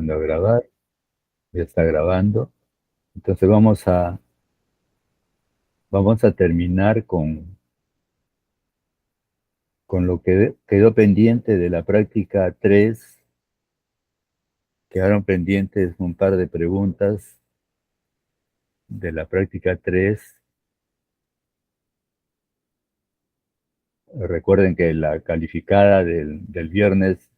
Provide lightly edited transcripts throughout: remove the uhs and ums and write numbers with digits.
empezando a grabar, ya está grabando. Entonces vamos a terminar con lo que quedó pendiente de la práctica 3. Quedaron pendientes un par de preguntas de la práctica 3. Recuerden que la calificada del viernes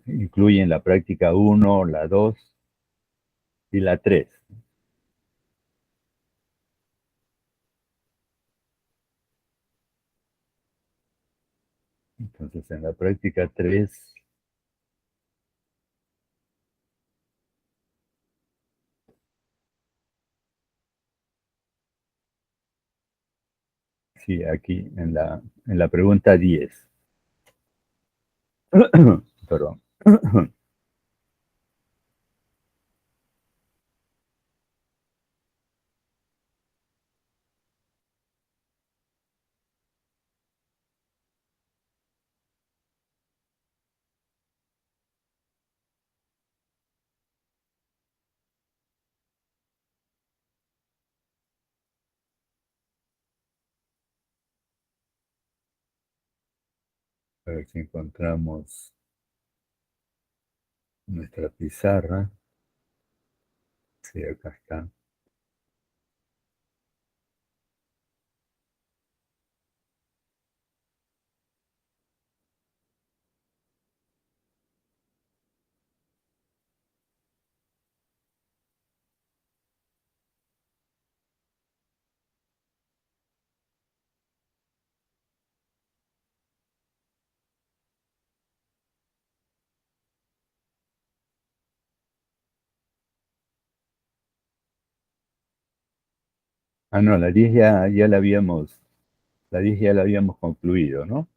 incluye la práctica 1, la 2 y la 3. Entonces, en la práctica 3, sí, aquí en la pregunta 10. Perdón. A ver si encontramos nuestra pizarra. Sí, acá está. Ah, no, la 10 ya la habíamos concluido, ¿no?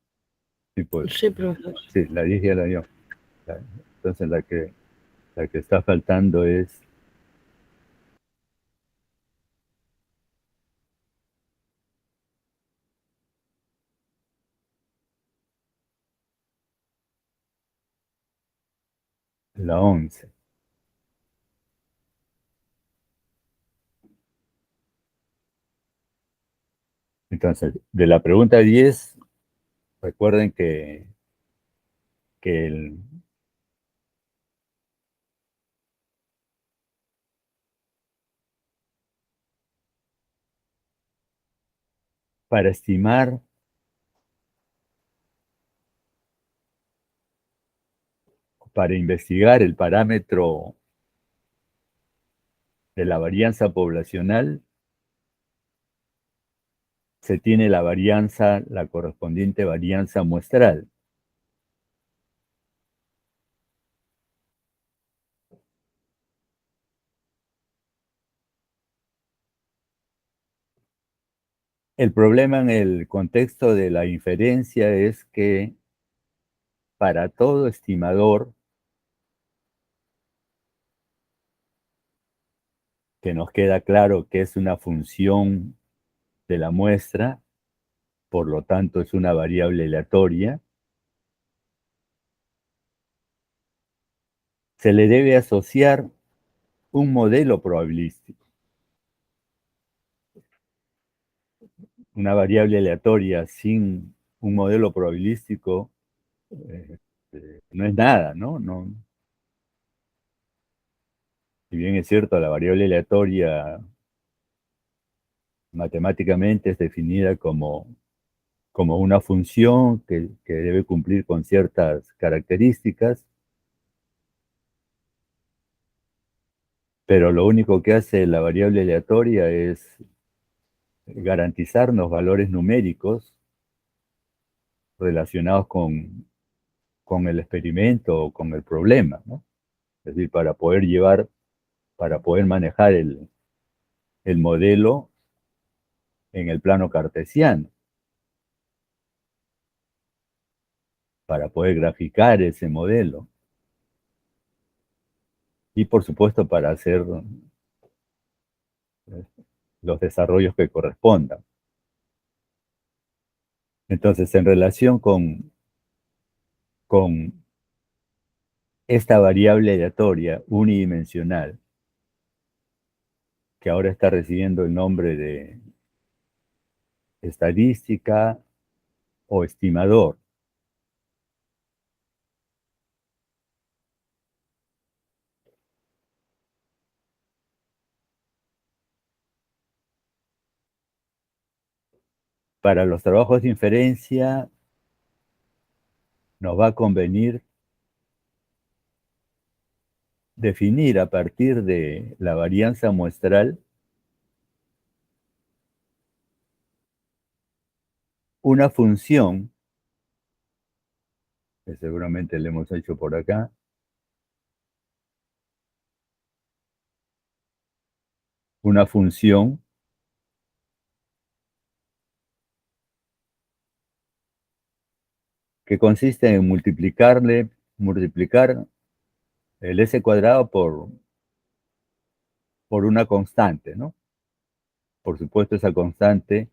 Sí, pues, Sí, profesor. sí, la 10 ya la habíamos. Entonces la que está faltando es la 11. Entonces, de la pregunta 10, recuerden que para estimar, para investigar el parámetro de la varianza poblacional, se tiene la correspondiente varianza muestral. El problema en el contexto de la inferencia es que para todo estimador que nos queda claro que es una función de la muestra, por lo tanto es una variable aleatoria, se le debe asociar un modelo probabilístico. Una variable aleatoria sin un modelo probabilístico eh, no es nada, ¿no? No. Si bien es cierto, la variable aleatoria matemáticamente es definida como una función que debe cumplir con ciertas características, pero lo único que hace la variable aleatoria es garantizarnos valores numéricos relacionados con el experimento o con el problema, ¿no? Es decir, para poder manejar el modelo en el plano cartesiano, para poder graficar ese modelo y, por supuesto, para hacer los desarrollos que correspondan. Entonces, en relación con esta variable aleatoria unidimensional, que ahora está recibiendo el nombre de estadística o estimador, para los trabajos de inferencia nos va a convenir definir a partir de la varianza muestral una función, que seguramente le hemos hecho por acá, una función que consiste en multiplicar el s cuadrado por una constante, ¿no? Por supuesto, esa constante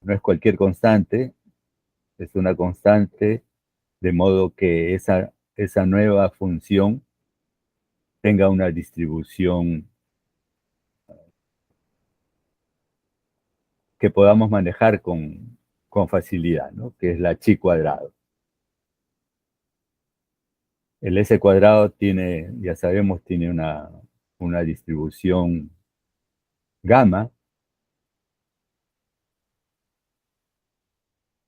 no es cualquier constante, es una constante, de modo que esa nueva función tenga una distribución que podamos manejar con facilidad, ¿no? Que es la chi cuadrado. El s cuadrado tiene, ya sabemos, tiene una distribución gamma.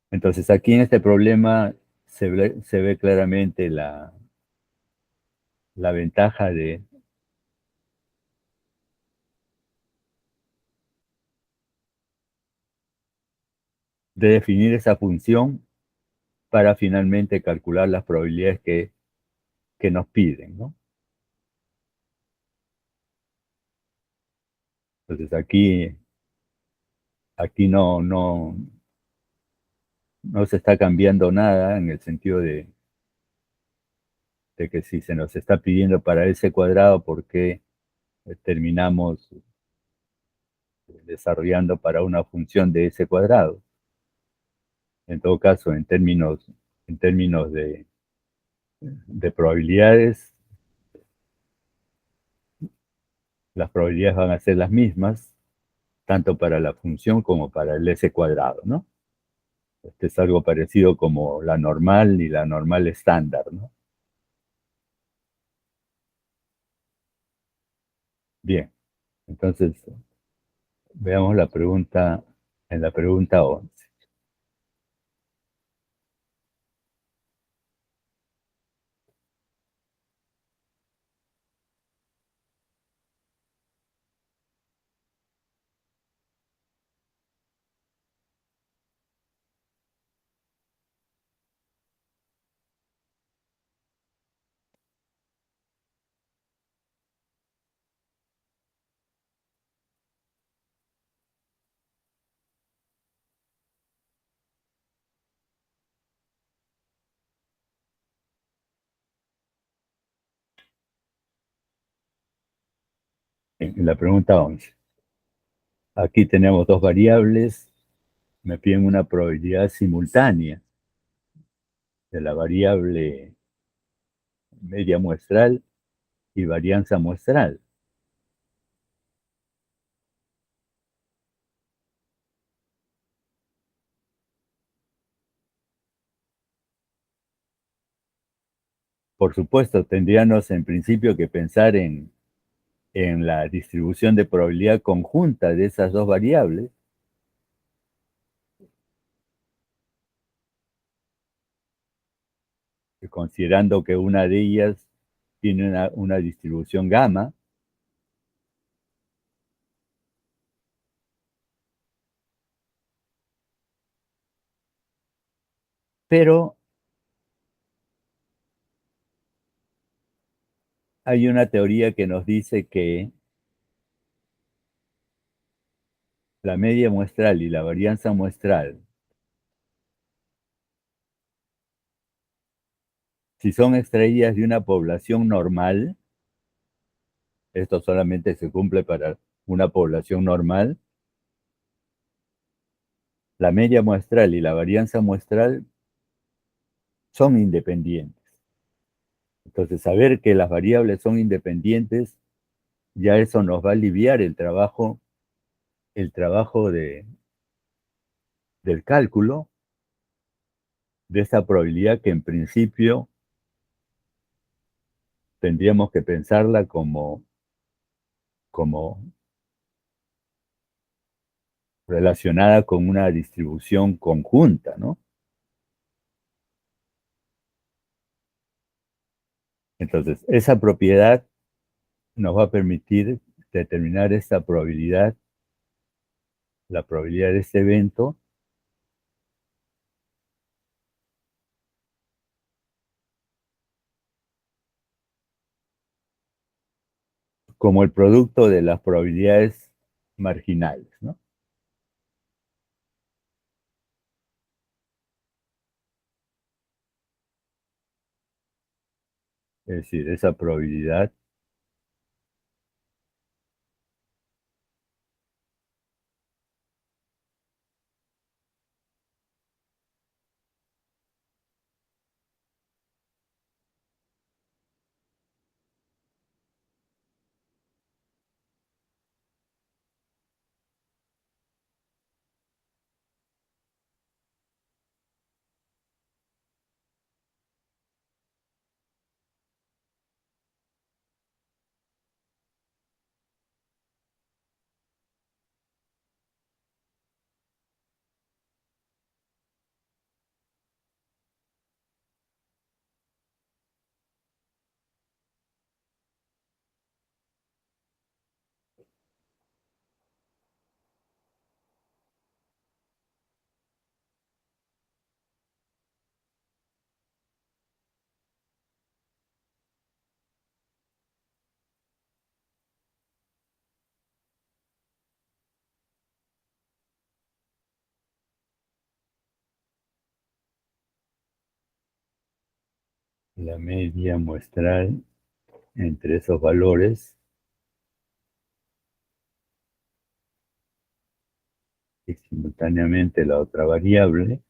Entonces aquí en este problema se ve claramente la ventaja de definir esa función para finalmente calcular las probabilidades que nos piden, ¿no? Entonces aquí no se está cambiando nada en el sentido de que si se nos está pidiendo para ese cuadrado, ¿por qué terminamos desarrollando para una función de ese cuadrado? En todo caso, en términos de probabilidades, las probabilidades van a ser las mismas, tanto para la función como para el s cuadrado, ¿no? Este es algo parecido como la normal y la normal estándar, ¿no? Bien, entonces veamos la pregunta en la pregunta 11. En la pregunta 11. Aquí tenemos dos variables, me piden una probabilidad simultánea de la variable media muestral y varianza muestral. Por supuesto, tendríamos en principio que pensar en la distribución de probabilidad conjunta de esas dos variables, considerando que una de ellas tiene una distribución gamma, pero hay una teoría que nos dice que la media muestral y la varianza muestral, si son extraídas de una población normal, esto solamente se cumple para una población normal, la media muestral y la varianza muestral son independientes. Entonces, saber que las variables son independientes, ya eso nos va a aliviar el trabajo del cálculo de esa probabilidad que en principio tendríamos que pensarla como relacionada con una distribución conjunta, ¿no? Entonces, esa propiedad nos va a permitir determinar esta probabilidad, la probabilidad de este evento, como el producto de las probabilidades marginales, ¿no? Es decir, esa probabilidad, la media muestral entre esos valores y simultáneamente la otra variable,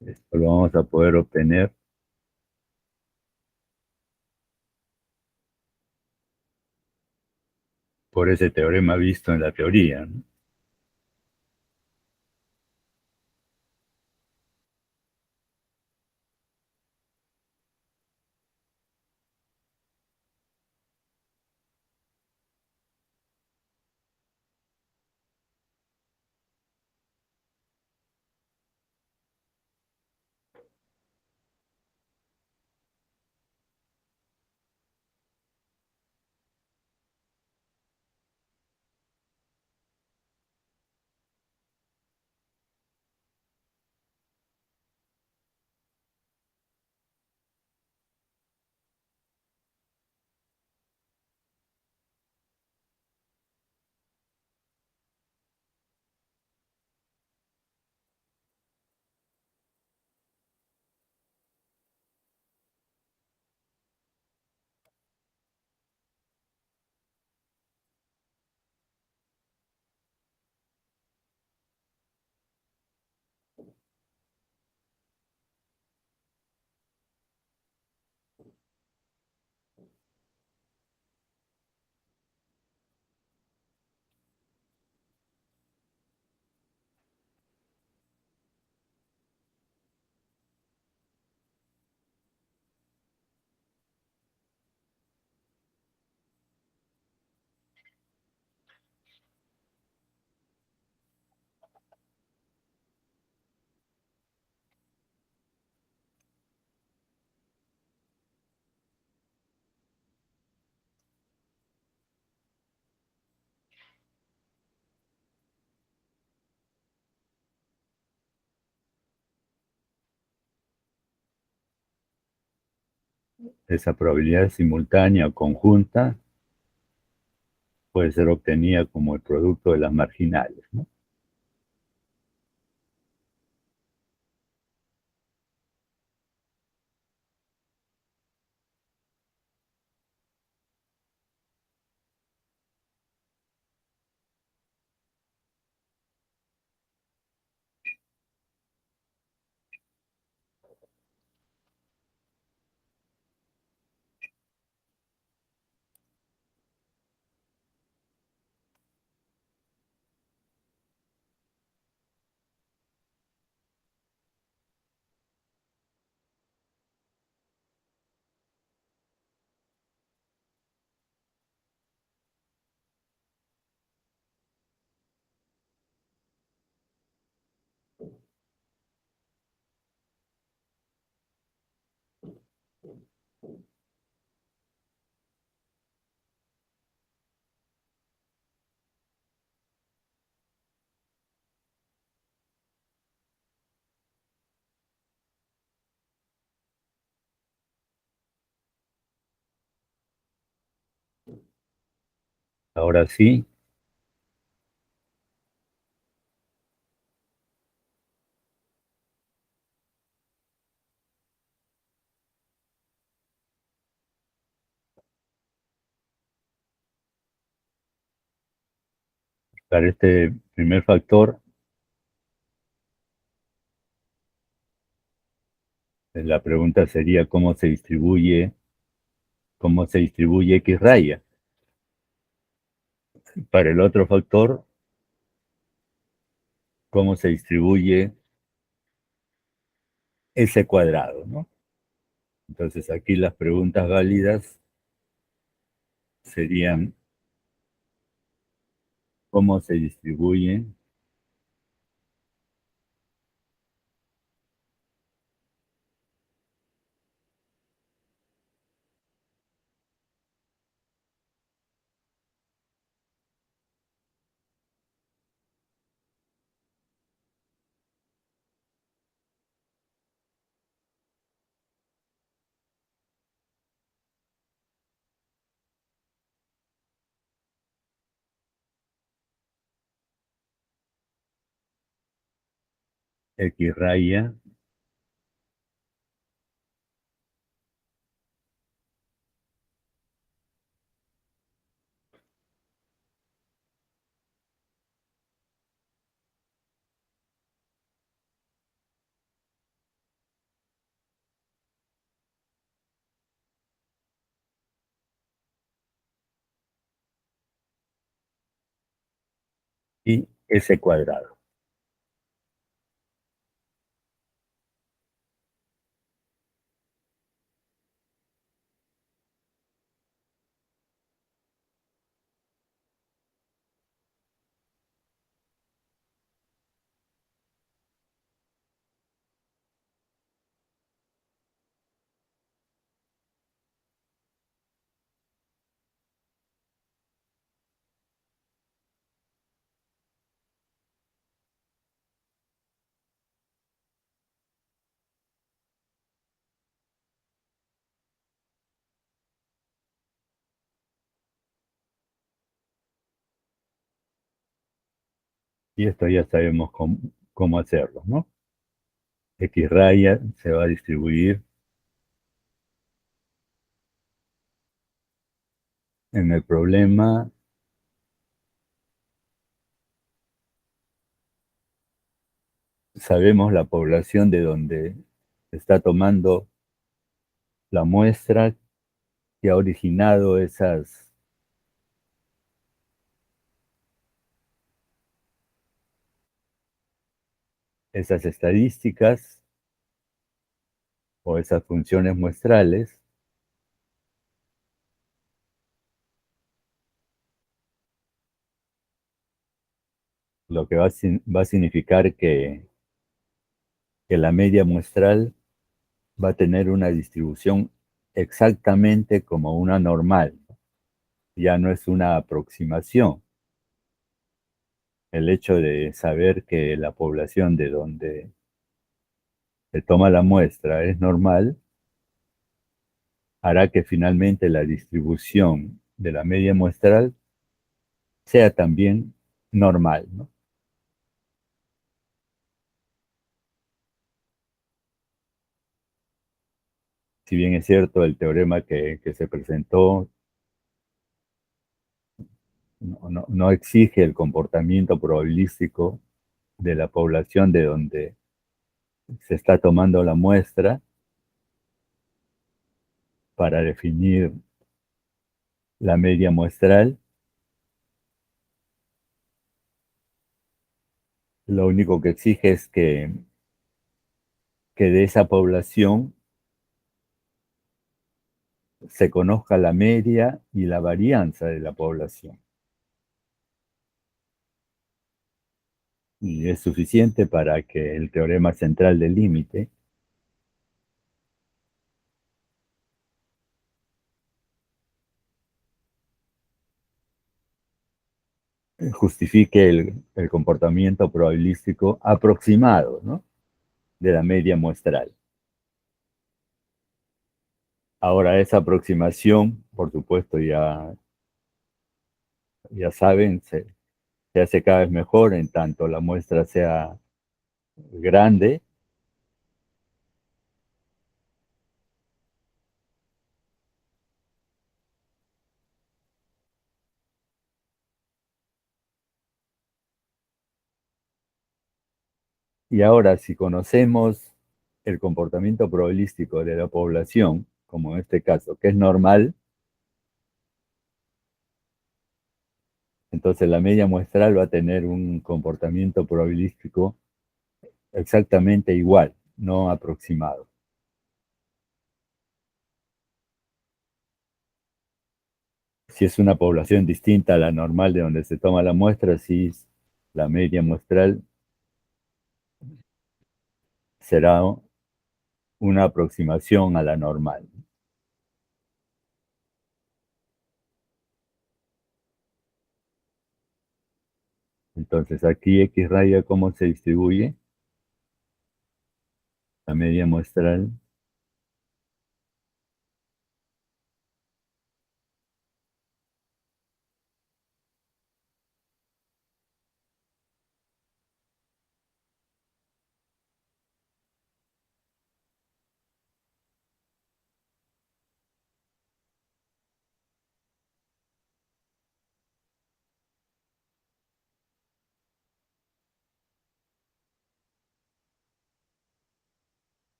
esto lo vamos a poder obtener por ese teorema visto en la teoría, ¿no? esa probabilidad simultánea o conjunta puede ser obtenida como el producto de las marginales, ¿no? Ahora sí, para este primer factor, la pregunta sería cómo se distribuye X raya. Para el otro factor, cómo se distribuye S cuadrado, ¿no? Entonces aquí las preguntas válidas serían cómo se distribuye X raya y S cuadrado. Y esto ya sabemos cómo hacerlo, ¿no? X raya se va a distribuir en el problema, sabemos la población de donde se está tomando la muestra que ha originado esas estadísticas o esas funciones muestrales, lo que va a significar que la media muestral va a tener una distribución exactamente como una normal. Ya no es una aproximación. El hecho de saber que la población de donde se toma la muestra es normal, hará que finalmente la distribución de la media muestral sea también normal, ¿no? Si bien es cierto, el teorema que se presentó no exige el comportamiento probabilístico de la población de donde se está tomando la muestra para definir la media muestral. Lo único que exige es que de esa población se conozca la media y la varianza de la población. Y es suficiente para que el teorema central del límite justifique el comportamiento probabilístico aproximado, ¿no?, de la media muestral. Ahora, esa aproximación, por supuesto, ya saben, se hace cada vez mejor en tanto la muestra sea grande. Y ahora, si conocemos el comportamiento probabilístico de la población, como en este caso, que es normal, entonces la media muestral va a tener un comportamiento probabilístico exactamente igual, no aproximado. Si es una población distinta a la normal de donde se toma la muestra, sí, la media muestral será una aproximación a la normal. Entonces aquí X raya, ¿cómo se distribuye? La media muestral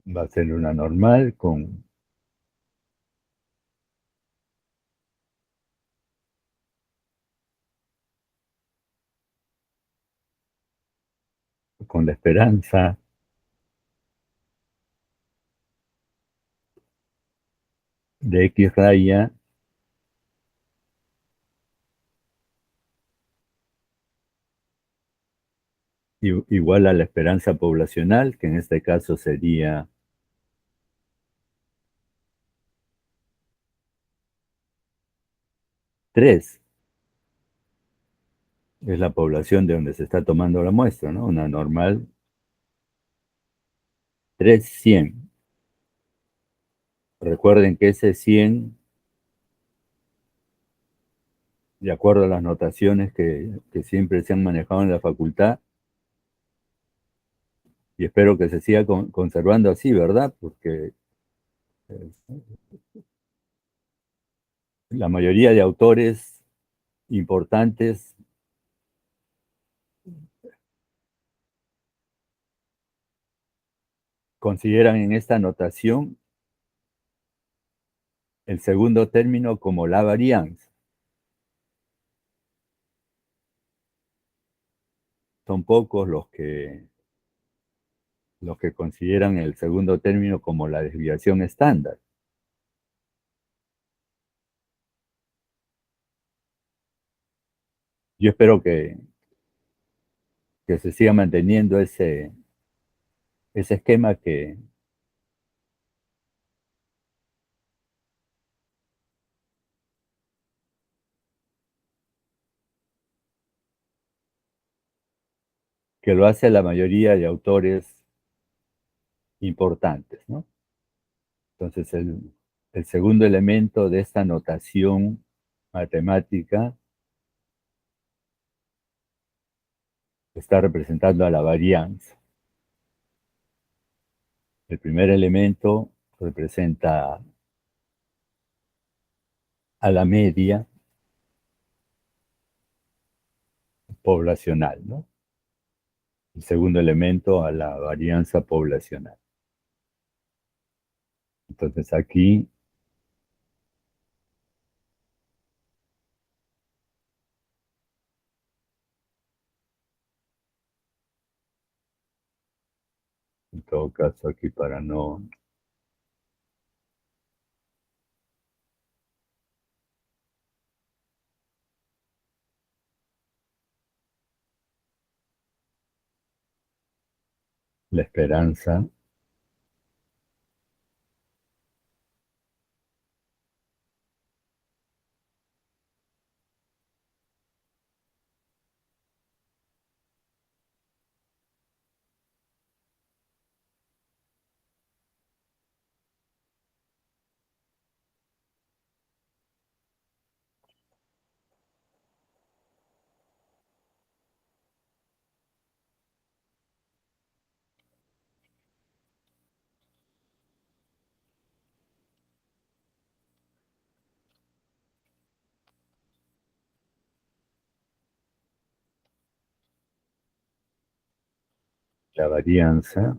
va a ser una normal con la esperanza de X raya igual a la esperanza poblacional, que en este caso sería 3. Es la población de donde se está tomando la muestra, ¿no? Una normal 3, 100. Recuerden que ese 100, de acuerdo a las notaciones que siempre se han manejado en la facultad, Y espero que se siga conservando así, ¿verdad? Porque eh, la mayoría de autores importantes consideran en esta notación el segundo término como la varianza. Son pocos los que consideran el segundo término como la desviación estándar. Yo espero que se siga manteniendo ese esquema que lo hace la mayoría de autores importantes, ¿no? Entonces, el segundo elemento de esta notación matemática está representando a la varianza. El primer elemento representa a la media poblacional, ¿no? El segundo elemento a la varianza poblacional. Entonces aquí, en todo caso, aquí para no... La esperanza, la varianza,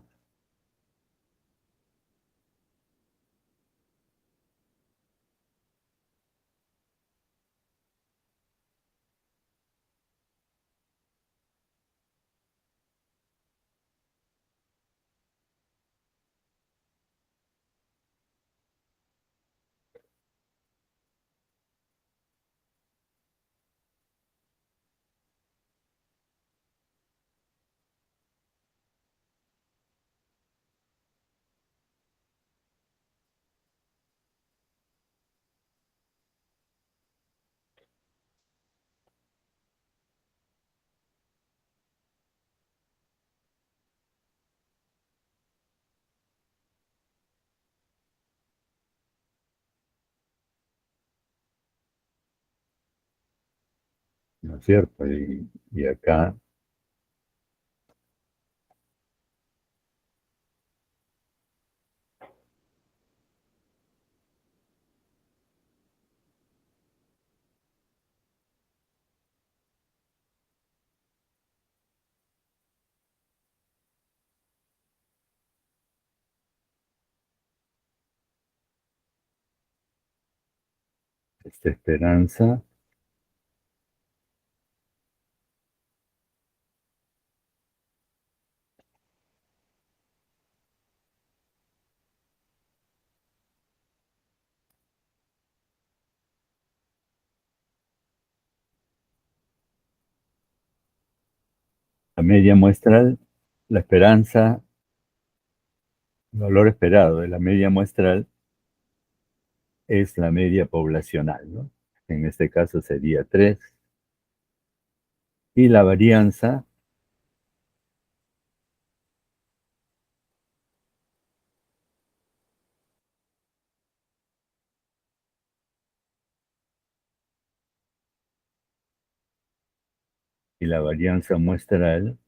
¿no es cierto? Y acá esta esperanza, la media muestral, la esperanza, el valor esperado de la media muestral es la media poblacional, ¿no? En este caso sería 3. Y la varianza, y la varianza muestral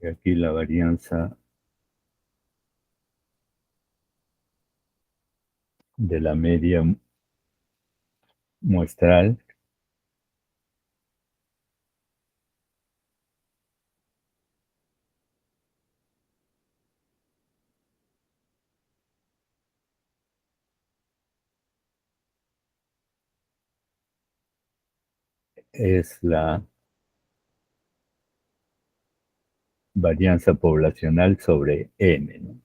Y aquí la varianza de la media muestral es la varianza poblacional sobre n, ¿no?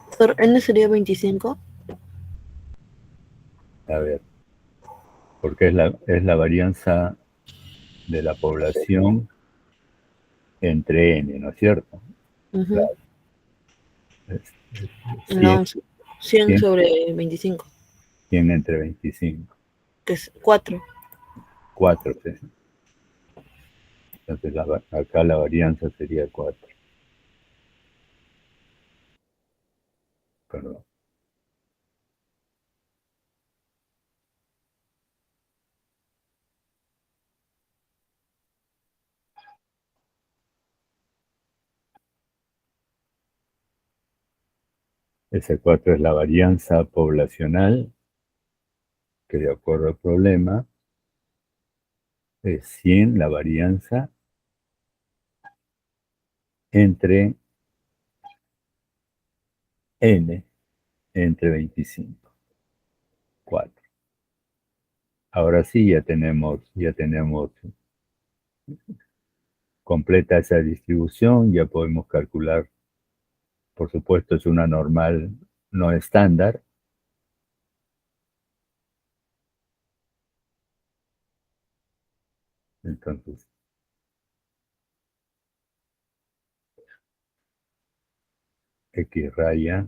Doctor, N sería 25. A ver, porque es la varianza de la población entre n, ¿no es cierto? Ujú. Claro, es 100, No, 100 100, sobre 25, 100 entre 25, que es 4. 4, ¿sí? Entonces acá la varianza sería 4, perdón. Ese 4 es la varianza poblacional, que de acuerdo al problema es 100 la varianza entre n, entre 25, 4. Ahora sí ya tenemos completa esa distribución, ya podemos calcular, por supuesto es una normal no estándar, entonces x raya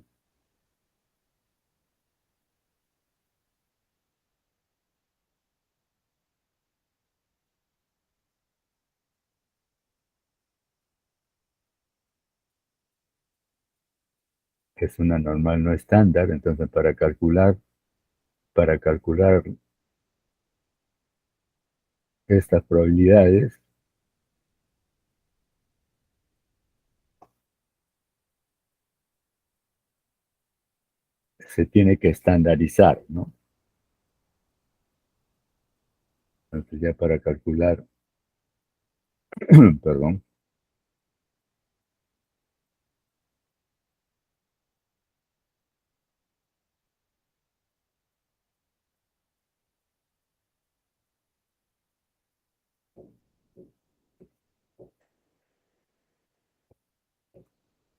es una normal no estándar, entonces para calcular estas probabilidades se tiene que estandarizar, ¿no? Entonces ya para calcular, perdón,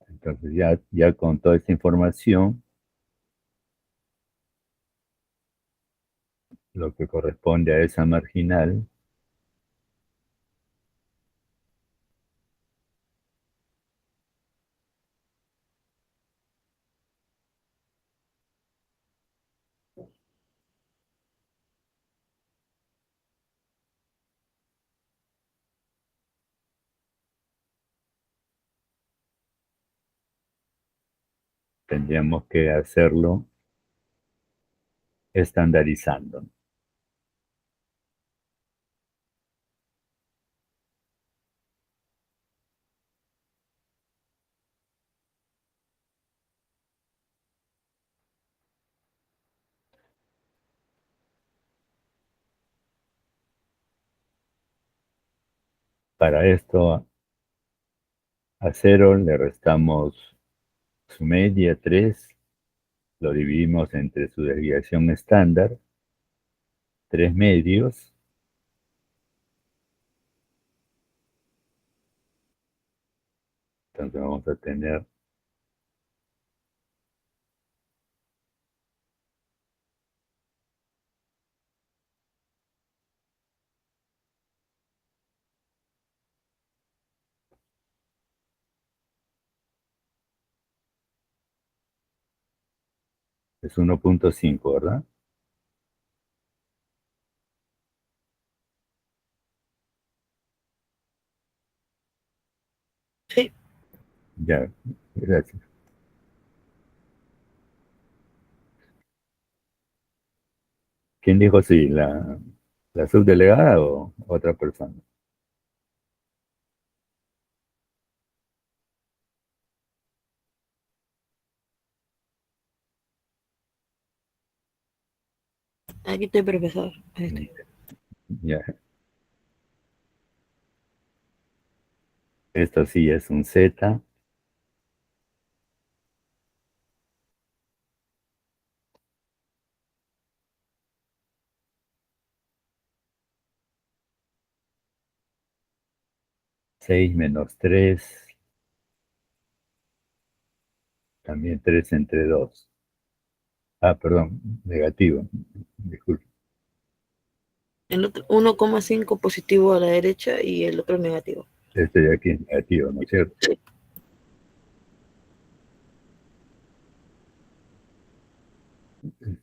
entonces ya con toda esta información, lo que corresponde a esa marginal tendríamos que hacerlo estandarizando. Para esto, a 0 le restamos su media, 3, lo dividimos entre su desviación estándar, 3 medios, entonces vamos a tener es 1.5, ¿verdad? Sí, Ya, gracias. ¿Quién dijo sí? ¿La subdelegada o otra persona? aquí estoy, profesor. Ahí estoy. Ya, esto sí es un Z, 6 menos 3, también 3 entre 2. Ah, perdón, negativo. Disculpe, El otro 1,5 positivo a la derecha y el otro negativo. este de aquí es negativo, ¿no es cierto? Sí.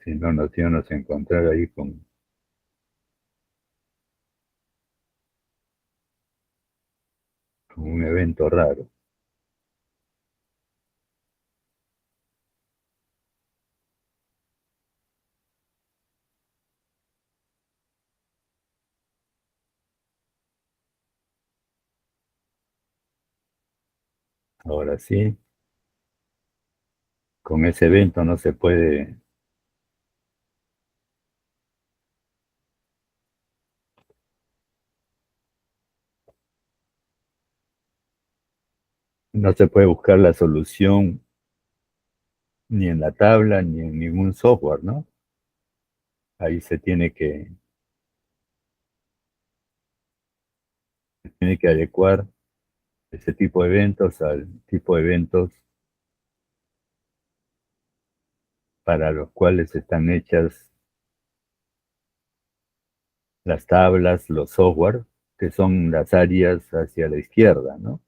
Si no, nos íbamos a encontrar ahí con un evento raro. Ahora sí, con ese evento no se puede buscar la solución ni en la tabla ni en ningún software, ¿no? Ahí se tiene que adecuar ese tipo de eventos al tipo de eventos para los cuales están hechas las tablas, los software, que son las áreas hacia la izquierda, ¿no?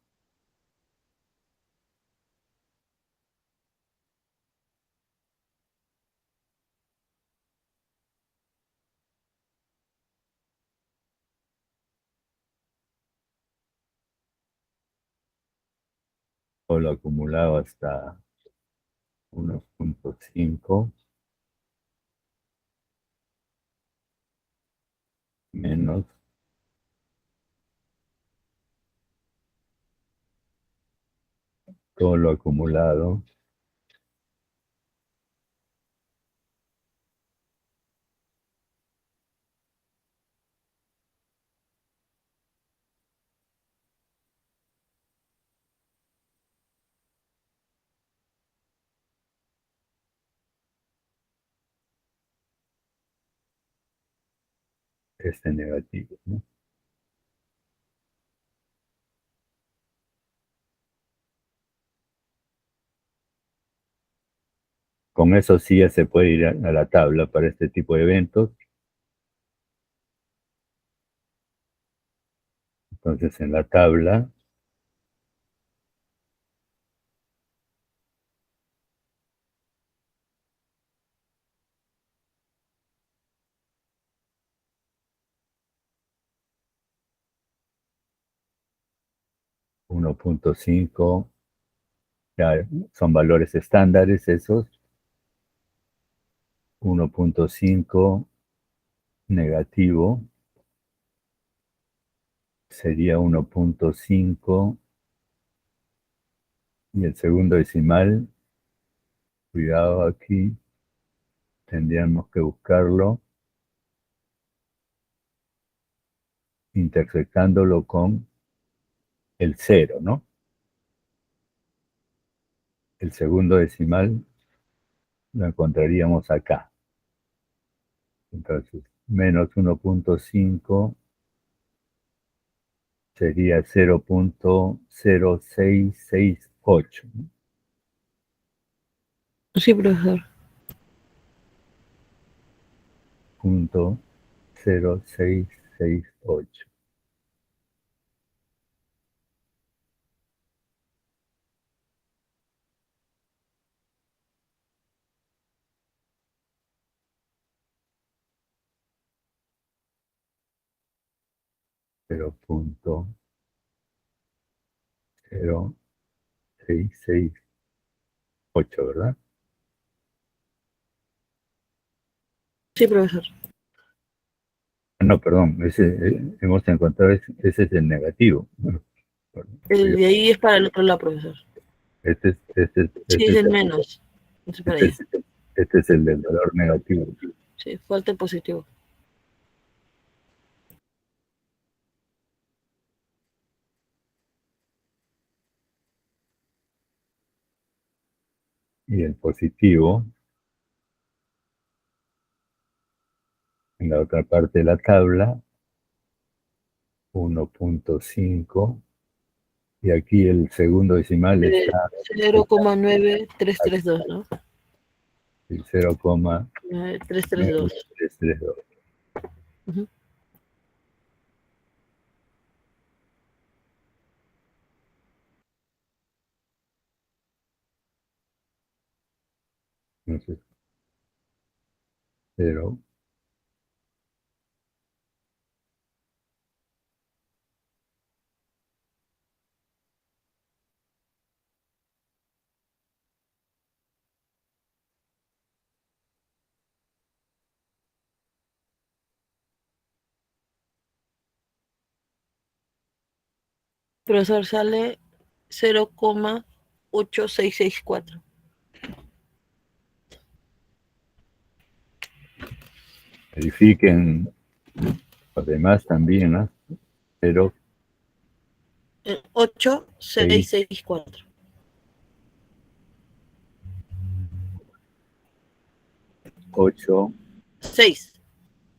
O lo acumulado hasta 1,5 menos todo lo acumulado negativo, ¿no? Con eso sí ya se puede ir a la tabla para este tipo de eventos. Entonces en la tabla 1,5 ya son valores estándares esos. 1,5 negativo sería 1,5 y el segundo decimal, cuidado aquí, tendríamos que buscarlo intersectándolo con el cero, ¿no? El segundo decimal lo encontraríamos acá. Entonces, menos 1,5 sería 0,0668, ¿no? Sí, profesor. Punto 0,668. 0, 6, 6, 8, ¿verdad? Sí, profesor. No, perdón, hemos encontrado, ese es el negativo. El de ahí es para el otro lado, profesor. Sí, es el menos. Es para este allá. es, este es el del valor negativo. Sí, falta el positivo. Y el positivo, en la otra parte de la tabla, 1.5. Y aquí el segundo decimal está 0,9332, ¿no? el 0,9332. 332. Ujú. Entonces, 0, Profesor, sale 0,8664. verifiquen los demás también, ¿no? 0, 6, 8664. 8, 6.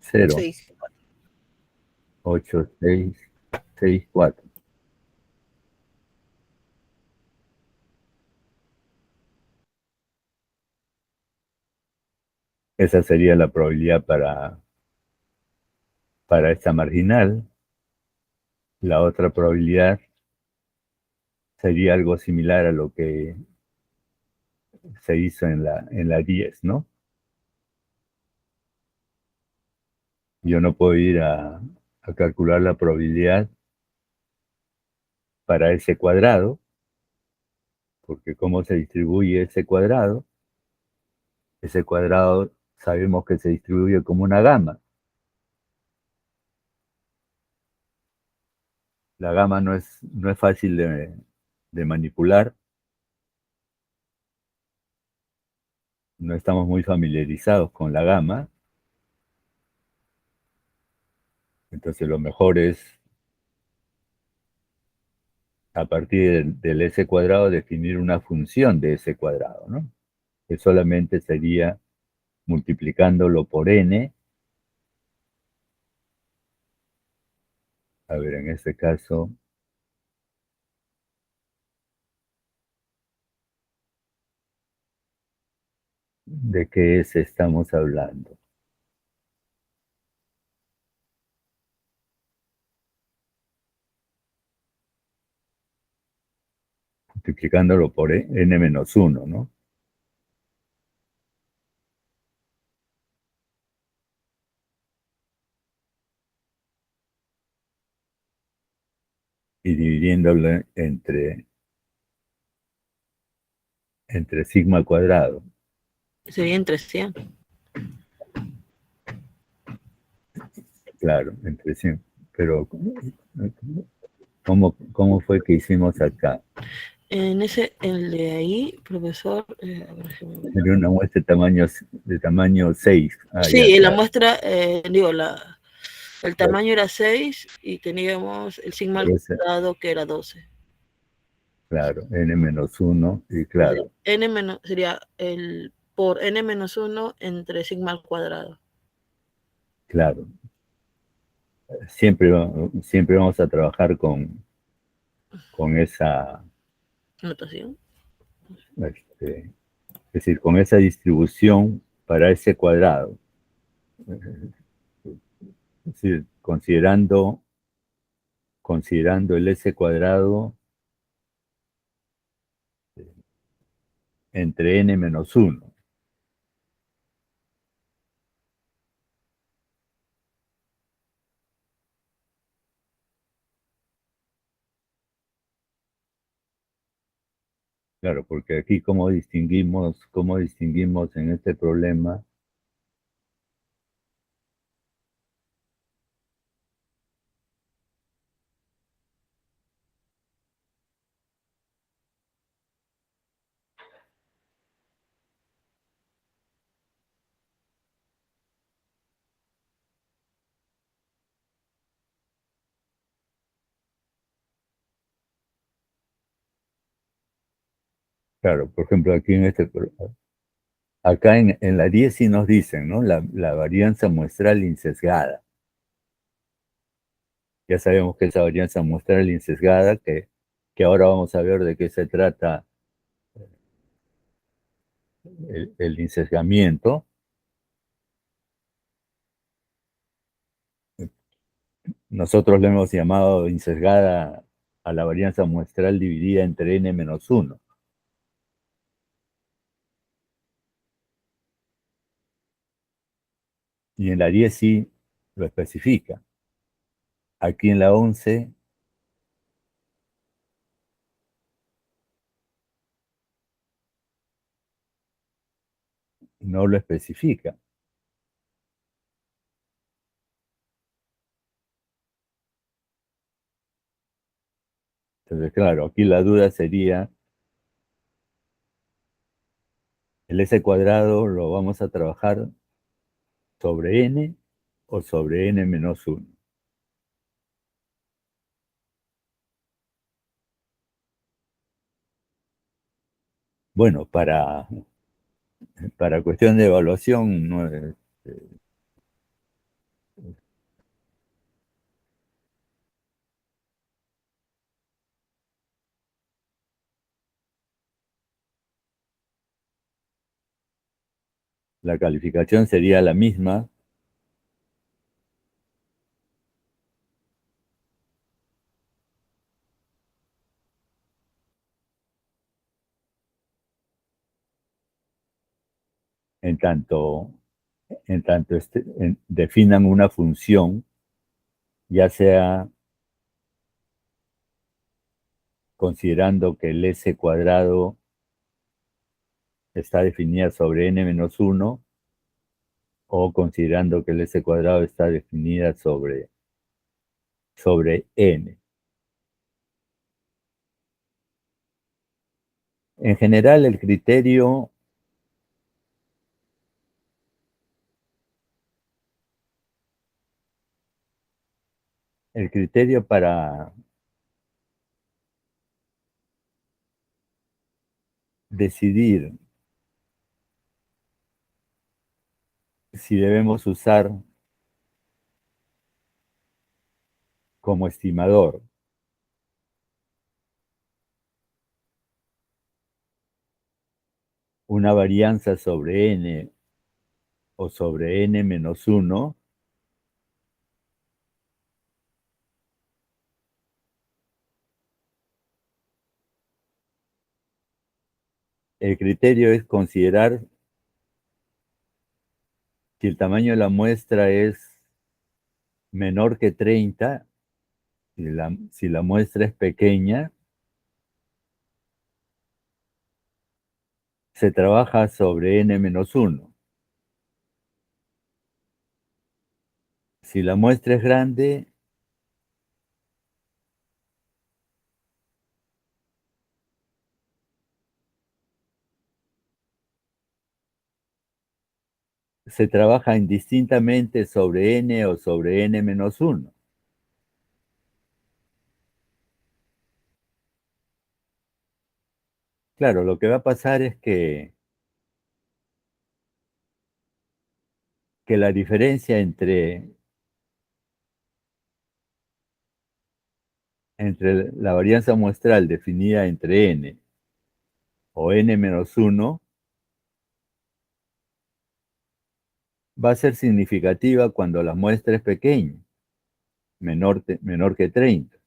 0, 6. 8, 6, 6, 4. Esa sería la probabilidad para esta marginal. La otra probabilidad sería algo similar a lo que se hizo en la 10, ¿no? Yo no puedo ir a calcular la probabilidad para ese cuadrado, porque cómo se distribuye ese cuadrado sabemos que se distribuye como una gama. La gama no es fácil de manipular, no estamos muy familiarizados con la gama, entonces lo mejor es a partir del S cuadrado definir una función de ese cuadrado, ¿no? Que solamente sería multiplicándolo por n. A ver, en este caso, ¿de qué S estamos hablando? Multiplicándolo por n-1, ¿no? Y dividiéndolo entre sigma al cuadrado. Sería entre 100. Claro, entre 100. Pero, ¿cómo fue que hicimos acá? En el de ahí, profesor, a ver, Era una muestra de tamaño 6. Ah, ya, sí, en la claro. muestra, el tamaño era 6 y teníamos el sigma al cuadrado que era 12. Claro, n-1, y claro, Sería el por n-1 entre sigma al cuadrado. claro. Siempre, siempre vamos a trabajar con esa, Notación. es decir, con esa distribución para ese cuadrado. Es decir, considerando el S cuadrado entre n-1. Claro, porque aquí cómo distinguimos en este problema? Claro, por ejemplo, aquí en acá en la 10 sí nos dicen, ¿no? La varianza muestral insesgada. Ya sabemos que esa varianza muestral insesgada, que ahora vamos a ver de qué se trata el insesgamiento. Nosotros le hemos llamado insesgada a la varianza muestral dividida entre n-1. Y en la 10 sí lo especifica. Aquí en la 11 no lo especifica. Entonces, claro, aquí la duda sería, el s cuadrado lo vamos a trabajar sobre n o sobre n-1. Bueno, para cuestión de evaluación, no, la calificación sería la misma. En tanto, definan una función, ya sea considerando que el s cuadrado está definida sobre n-1 o considerando que el s cuadrado está definida sobre n. En general, el criterio para decidir si debemos usar como estimador una varianza sobre n o sobre n-1, el criterio es considerar si el tamaño de la muestra es menor que 30, si la muestra es pequeña, se trabaja sobre n-1. Si la muestra es grande, se trabaja indistintamente sobre n o sobre n-1. Claro, lo que va a pasar es que la diferencia entre la varianza muestral definida entre n o n-1 va a ser significativa cuando la muestra es pequeña, menor que 30.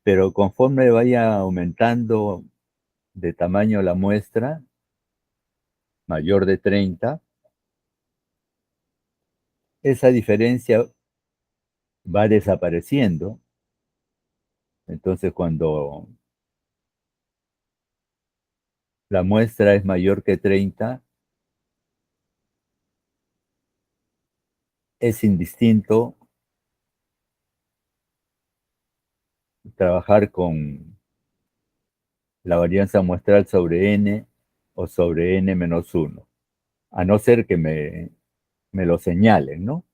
Pero conforme vaya aumentando de tamaño la muestra, mayor de 30, esa diferencia va desapareciendo. Entonces, la muestra es mayor que 30, es indistinto trabajar con la varianza muestral sobre n o sobre n-1, a no ser que me lo señalen, ¿no?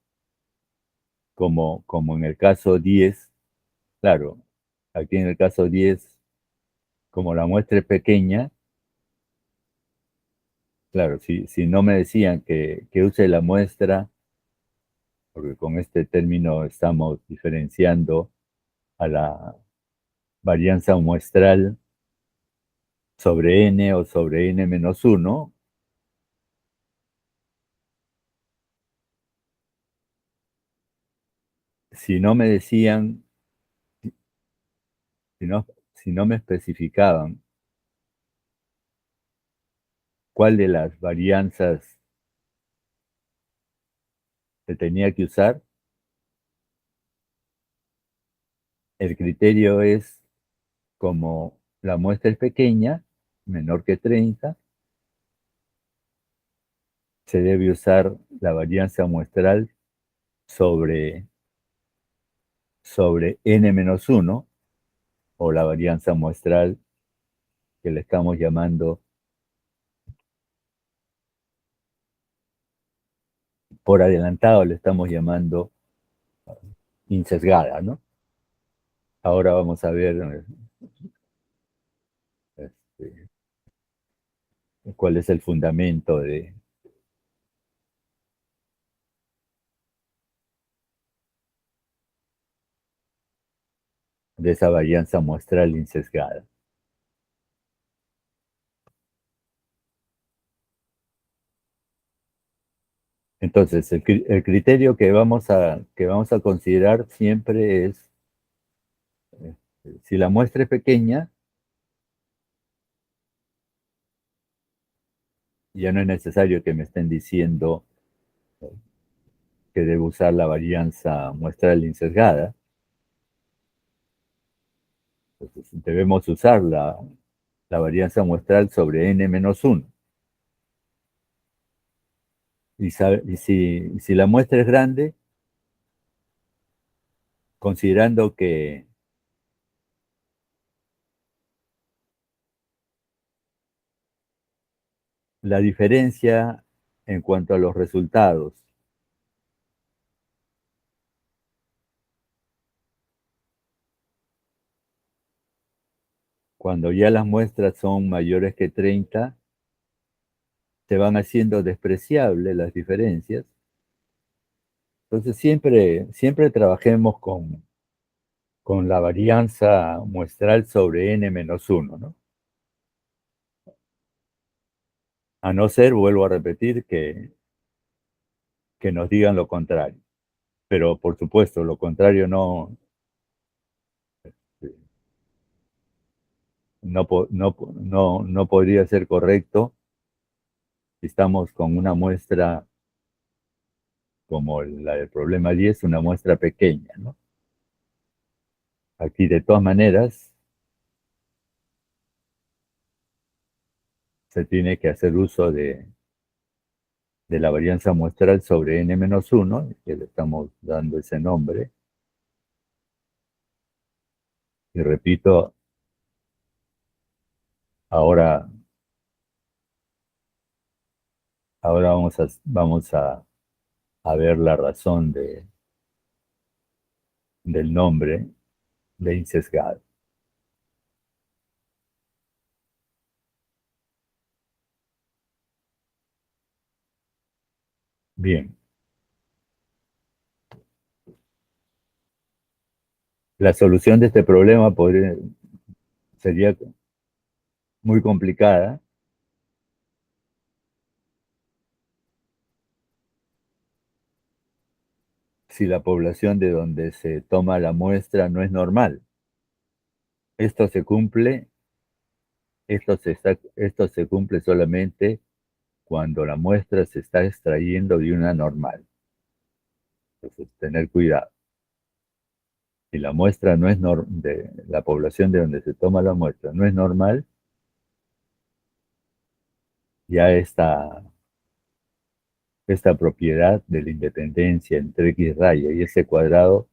Como en el caso 10, claro, aquí en el caso 10, como la muestra es pequeña, claro, si no me decían que use la muestra, porque con este término estamos diferenciando a la varianza muestral sobre n o sobre n-1, si no me decían, si no me especificaban cuál de las varianzas se tenía que usar, el criterio es como la muestra es pequeña, menor que 30, se debe usar la varianza muestral sobre n-1 o la varianza muestral que le estamos llamando por adelantado, le estamos llamando insesgada, ¿no? Ahora vamos a ver este, cuál es el fundamento de esa varianza muestral insesgada. Entonces, el criterio que vamos a considerar siempre es, si la muestra es pequeña, ya no es necesario que me estén diciendo que debo usar la varianza muestral insesgada. Entonces, debemos usar la varianza muestral sobre n-1. Y si la muestra es grande, considerando que la diferencia en cuanto a los resultados cuando ya las muestras son mayores que 30, se van haciendo despreciables las diferencias. Entonces siempre trabajemos con la varianza muestral sobre n-1, ¿no? A no ser, vuelvo a repetir, que nos digan lo contrario. Pero por supuesto, lo contrario no podría ser correcto si estamos con una muestra como la del problema 10, una muestra pequeña, ¿no? Aquí, de todas maneras, se tiene que hacer uso de la varianza muestral sobre n-1, que le estamos dando ese nombre. Y repito, ahora vamos a ver la razón del nombre de insesgado. Bien. La solución de este problema sería muy complicada si la población de donde se toma la muestra no es normal. Esto se cumple, esto se cumple solamente cuando la muestra se está extrayendo de una normal. Entonces, tener cuidado. Si la muestra no es de la población de donde se toma la muestra no es normal, ya esta propiedad de la independencia entre X raya y ese cuadrado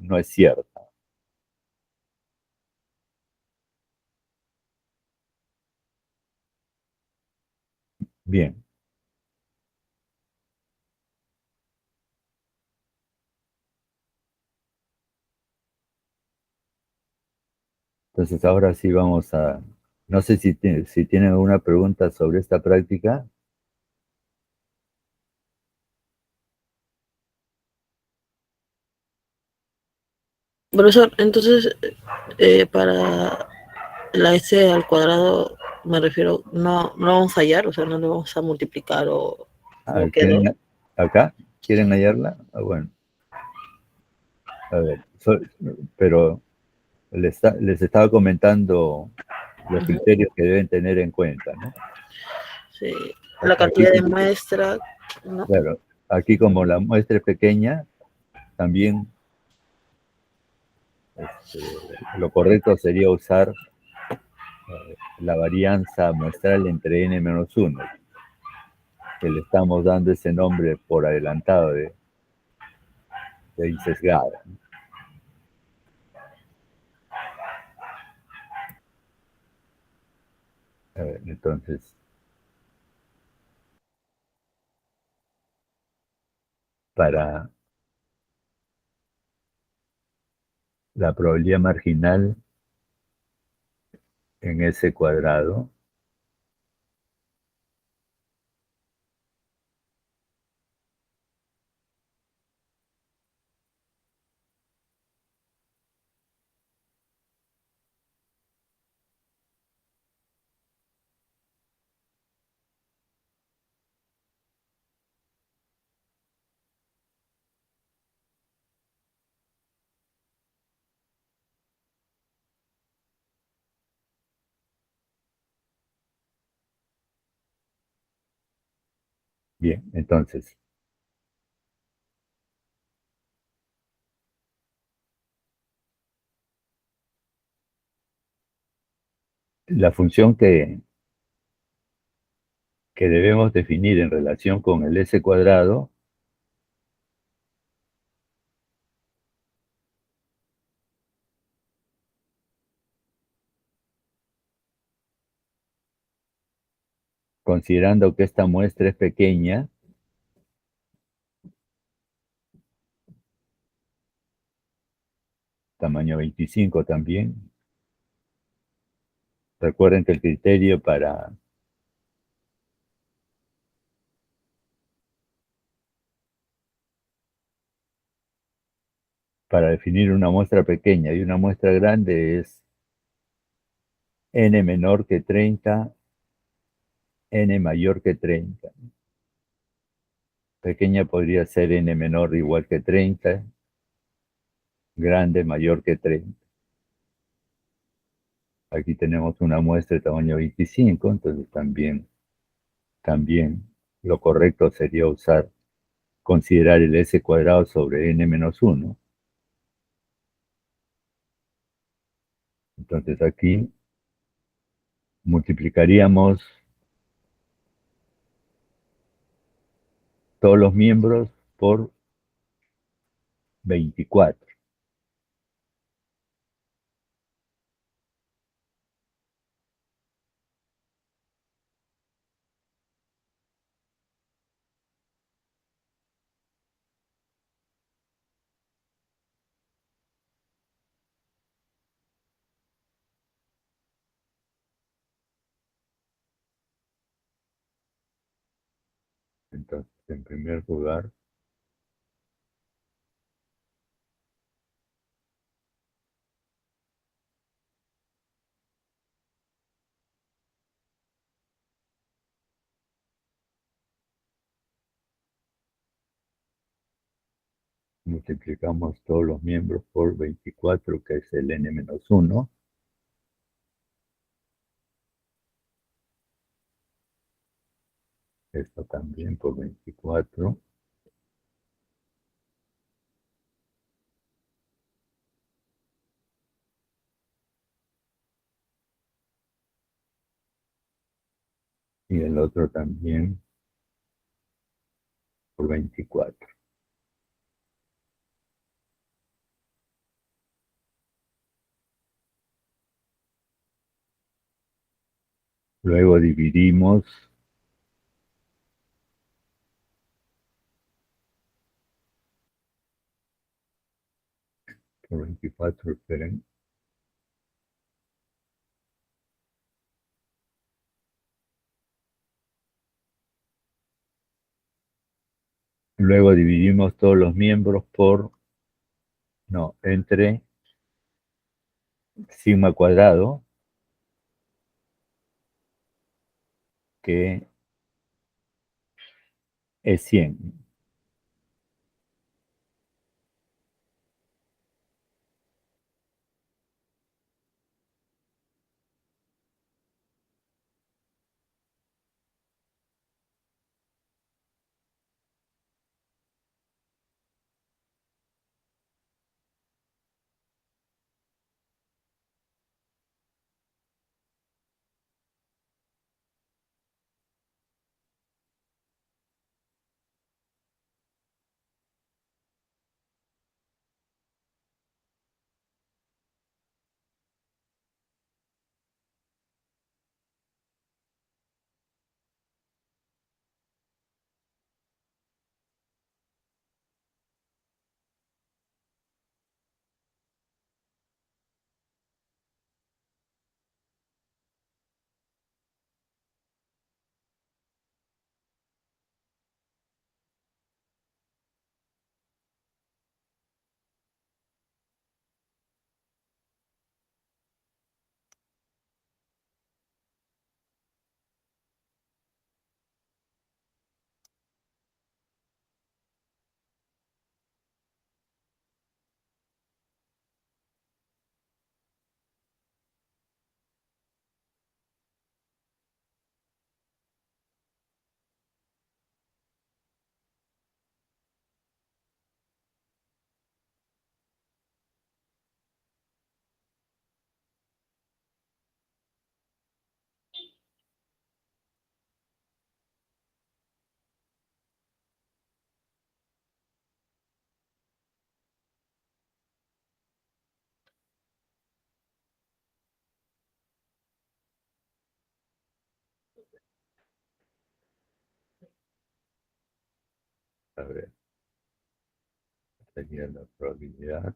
no es cierta. Bien, entonces ahora sí vamos a, no sé si tienen alguna pregunta sobre esta práctica. Profesor, entonces, para la S al cuadrado, me refiero, no vamos a hallar, o sea, no le vamos a multiplicar o como quedó. ¿Acá? ¿Quieren hallarla? Ah, bueno, a ver, pero les estaba comentando los criterios que deben tener en cuenta, ¿no? Sí, la Aquí, cantidad de muestra, ¿no? claro, aquí como la muestra es pequeña, también lo correcto sería usar la varianza muestral entre n-1, que le estamos dando ese nombre por adelantado de insesgada. A ver, entonces, para la probabilidad marginal en ese cuadrado, bien, entonces, la función que debemos definir en relación con el s cuadrado considerando que esta muestra es pequeña, tamaño 25 también. Recuerden que el criterio para definir una muestra pequeña y una muestra grande es n menor que 30, n mayor que 30. Pequeña podría ser n menor o igual que 30, grande mayor que 30. Aquí tenemos una muestra de tamaño 25, entonces también lo correcto sería considerar el s cuadrado sobre n menos 1. Entonces aquí multiplicaríamos todos los miembros por 24. Entonces, en primer lugar, multiplicamos todos los miembros por 24, que es el n menos 1. Esto también por 24. y el otro también por 24. Luego dividimos por 24, esperen. Luego dividimos todos los miembros por, no, entre sigma cuadrado, que es 100. A ver, sería la probabilidad.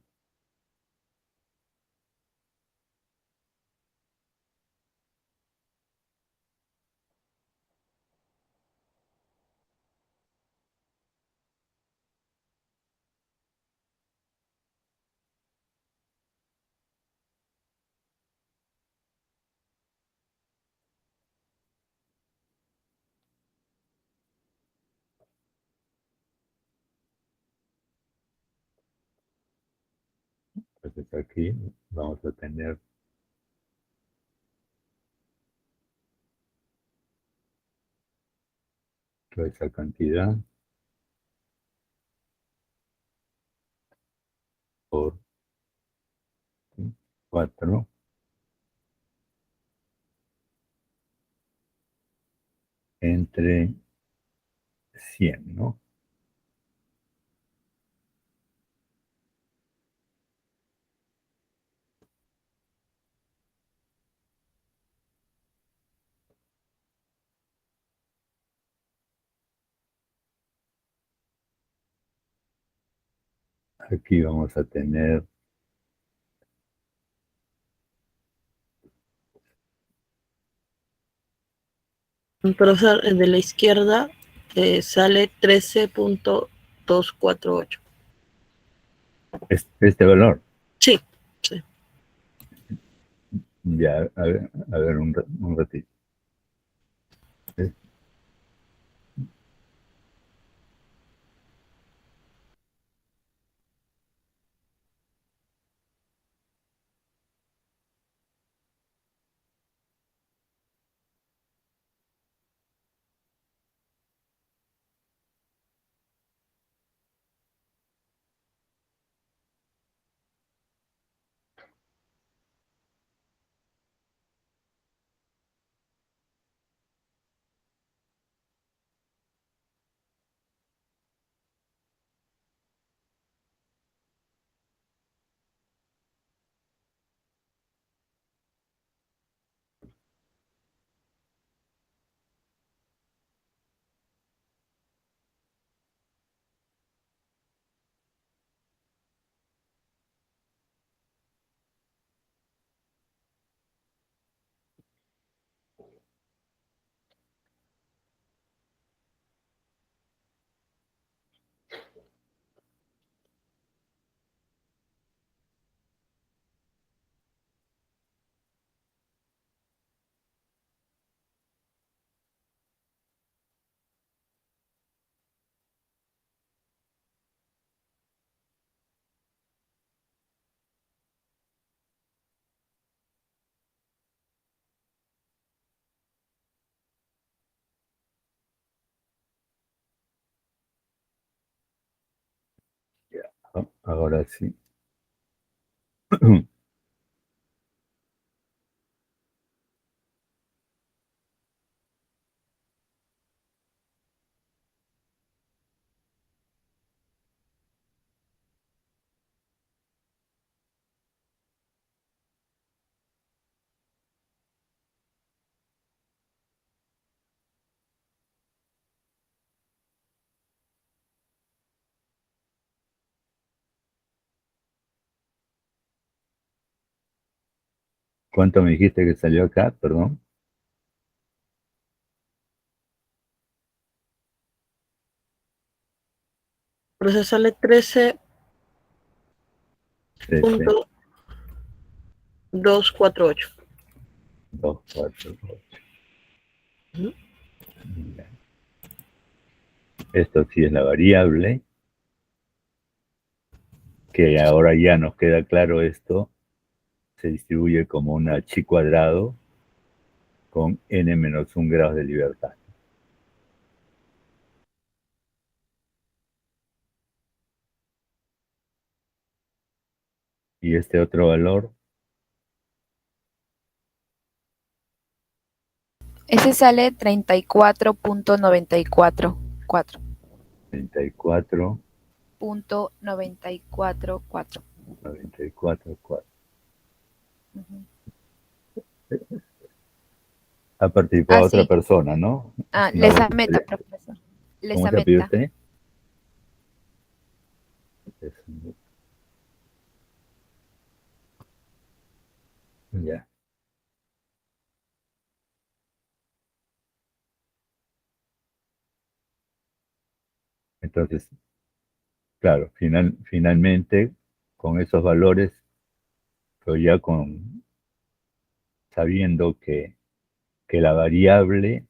Entonces aquí vamos a tener toda esa cantidad por 4 entre 100, ¿no? Aquí vamos a tener Profesor, el de la izquierda sale 13.248. este valor. Sí, sí. Ya, a ver un ratito. Ahora sí. ¿Cuánto me dijiste que salió acá? Perdón. Por eso sale 13, 13.248. 2, 4, 8. Ujú. Esto sí es la variable, que ahora ya nos queda claro esto, se distribuye como una chi cuadrado con n-1 grados de libertad. Y este otro valor, Ese sale 34.944. 34, Punto 94.4. 94, 4. Ujú. Ha participado Ah, otra sí. persona, ¿no? Ah, No Lesa voluntaria. Meta, profesor. ¿Cómo Lesa se pide Meta. usted? Ya. Entonces, claro, finalmente, con esos valores, pero ya sabiendo que la variable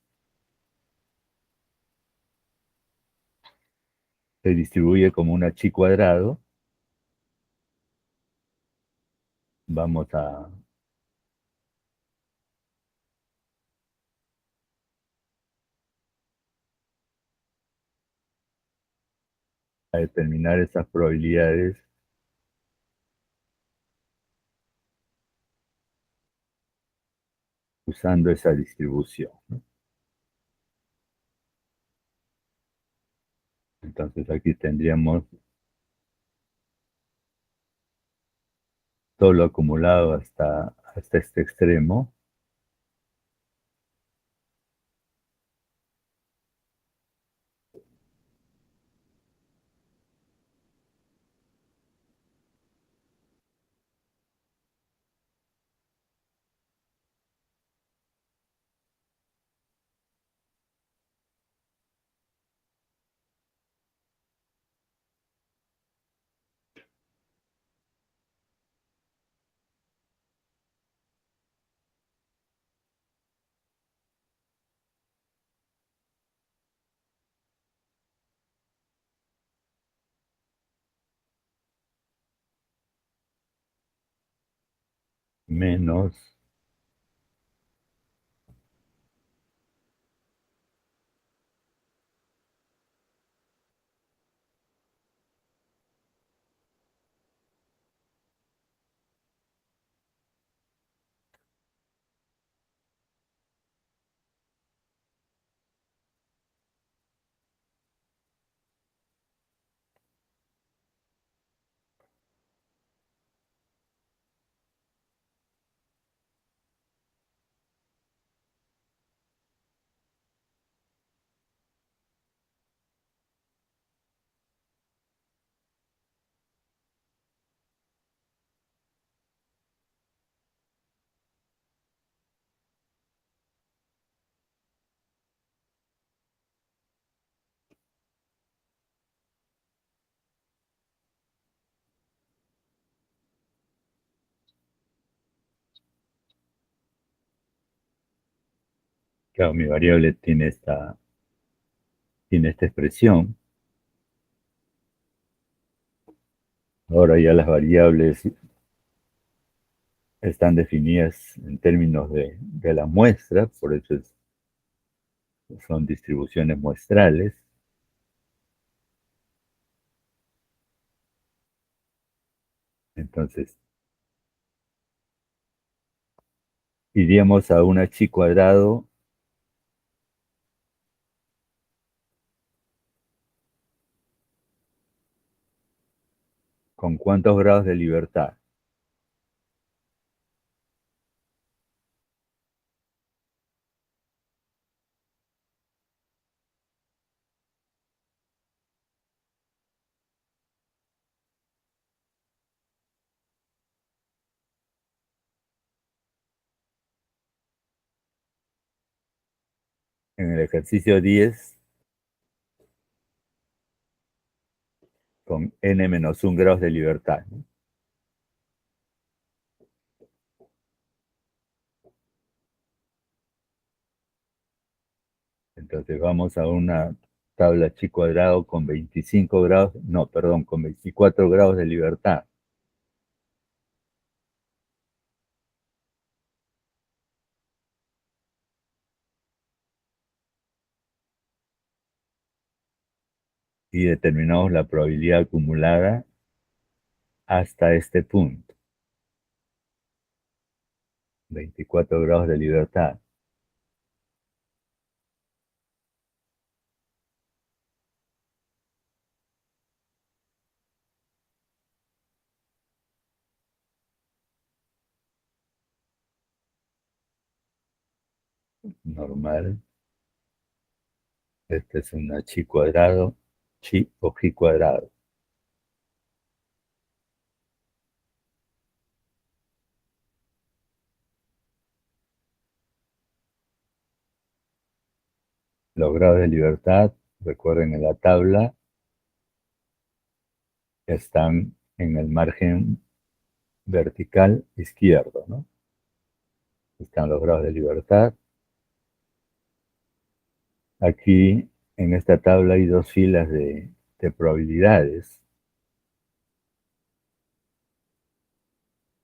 se distribuye como una chi cuadrado, vamos a determinar esas probabilidades usando esa distribución, ¿no? Entonces aquí tendríamos todo lo acumulado hasta este extremo, menos claro, mi variable tiene esta expresión. Ahora ya las variables están definidas en términos de la muestra, por eso son distribuciones muestrales. Entonces, iríamos a una chi cuadrado con ¿cuántos grados de libertad? En el ejercicio 10, con n-1 grados de libertad, ¿no? Entonces vamos a una tabla chi cuadrado con 25 grados, no, perdón, con 24 grados de libertad. Y determinamos la probabilidad acumulada hasta este punto. 24 grados de libertad. Normal. Este es una chi cuadrado, chi o ji cuadrado. Los grados de libertad, recuerden en la tabla, están en el margen vertical izquierdo, ¿no? Están los grados de libertad. Aquí en esta tabla hay dos filas de probabilidades.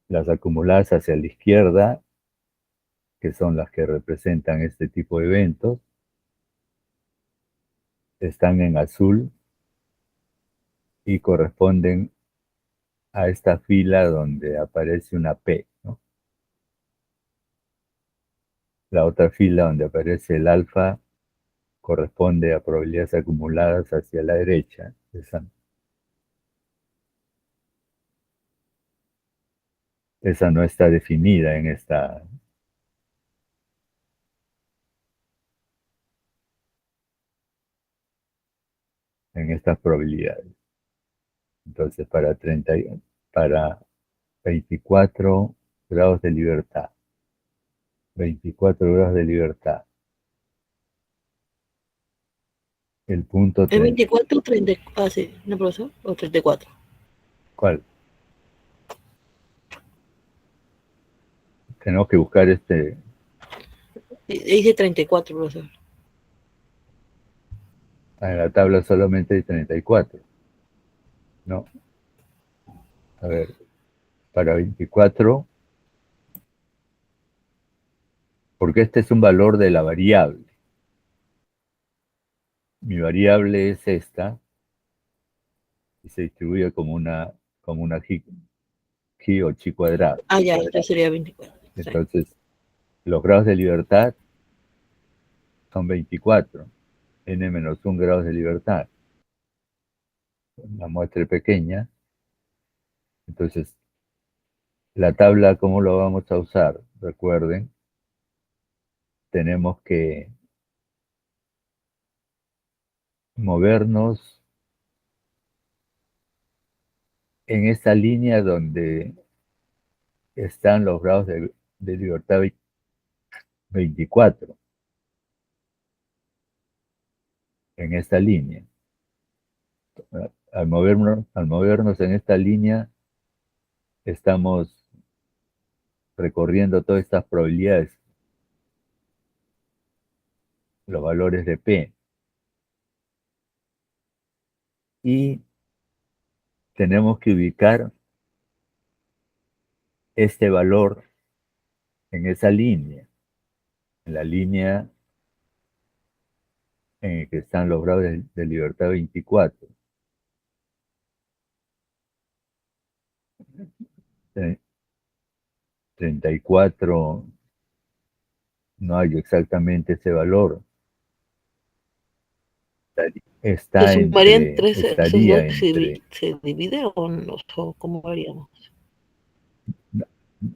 Las acumuladas hacia la izquierda, que son las que representan este tipo de eventos, están en azul y corresponden a esta fila donde aparece una P, ¿no? La otra fila donde aparece el alfa corresponde a probabilidades acumuladas hacia la derecha. Esa no está definida en estas probabilidades. Entonces, para 24 grados de libertad, 24 grados de libertad, el punto ¿Es 24 o 30? Ah, sí, ¿no, profesor? ¿O 34? ¿Cuál? Tenemos que buscar Dice 34, profesor. en la tabla solamente hay 34. No. A ver, para 24, porque este es un valor de la variable. Mi variable es esta, y se distribuye como una chi o chi cuadrado. Ah, ya sería 24. Entonces, los grados de libertad son 24, n-1 grados de libertad. La muestra es pequeña. Entonces, la tabla, ¿cómo lo vamos a usar? Recuerden, tenemos que movernos en esta línea donde están los grados de libertad 24. En esta línea. Al movernos en esta línea, estamos recorriendo todas estas probabilidades, los valores de P. Y tenemos que ubicar este valor en esa línea, en la línea en la que están los grados de libertad 24. 34 no hay exactamente ese valor. ¿Se sumarían esos dos Estaría que entre... se dividen o no? ¿O cómo haríamos?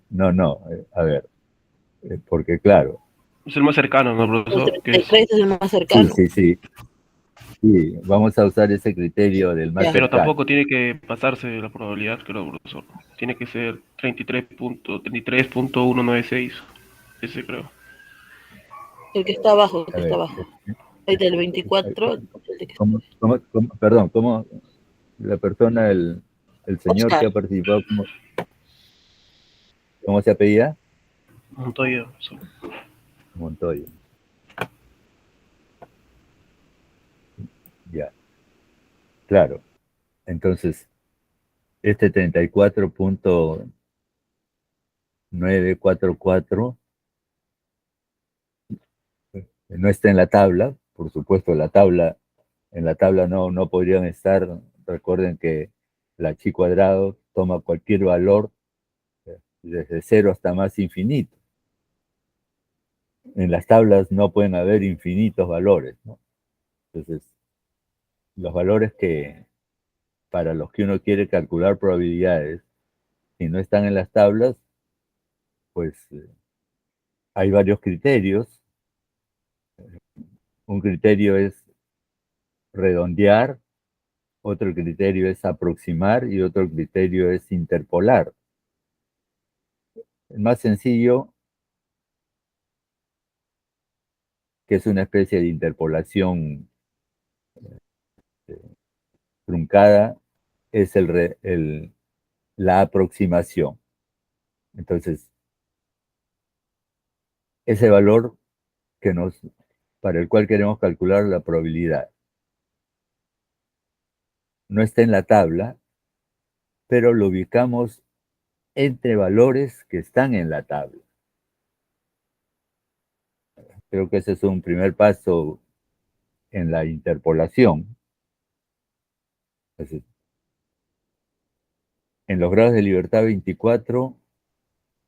No, a ver, porque claro. Es el más cercano, ¿no, El profesor? Que 33 es el más Sí, cercano. sí, vamos a usar ese criterio del más Ya. Pero cercano. tampoco tiene que pasarse la probabilidad, creo, profesor. Tiene que ser 33.196. Ese creo. El que está abajo, el A que está ver, abajo. El del 24, el de que perdón, ¿cómo la persona, el señor que Oscar. ha participado, cómo se apellida? Montoya, profesor. Montoya. Ya, claro. Entonces, este 34.944 no está en la tabla, por supuesto, en la tabla no podrían estar. Recuerden que la chi cuadrado toma cualquier valor desde cero hasta más infinito. En las tablas no pueden haber infinitos valores, ¿no? Entonces, los valores para los que uno quiere calcular probabilidades, si no están en las tablas, pues hay varios criterios. Un criterio es redondear, otro criterio es aproximar y otro criterio es interpolar. El más sencillo, que es una especie de interpolación truncada, es la aproximación. Entonces, ese valor para el cual queremos calcular la probabilidad no está en la tabla, pero lo ubicamos entre valores que están en la tabla. Creo que ese es un primer paso en la interpolación. Entonces, en los grados de libertad 24,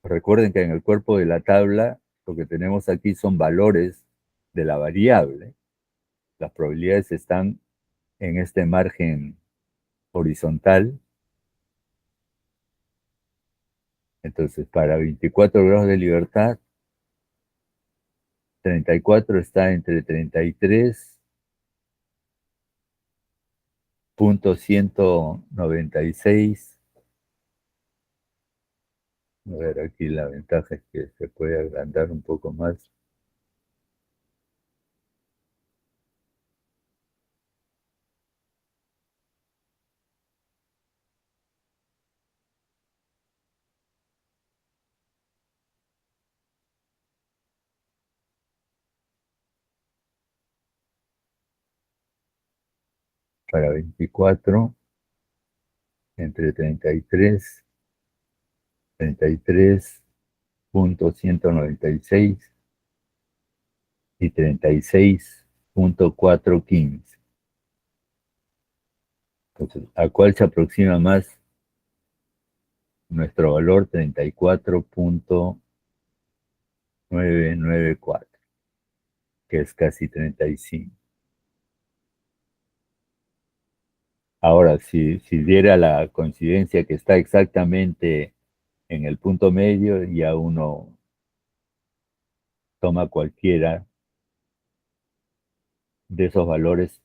recuerden que en el cuerpo de la tabla lo que tenemos aquí son valores de la variable. Las probabilidades están en este margen horizontal. Entonces, para 24 grados de libertad, 34 está entre 33.196. A ver, aquí la ventaja es que se puede agrandar un poco más. Para 24, entre 33.196 y 36.415. Entonces, ¿a cuál se aproxima más nuestro valor? 34.994, que es casi 35. Ahora, si diera la coincidencia que está exactamente en el punto medio, ya uno toma cualquiera de esos valores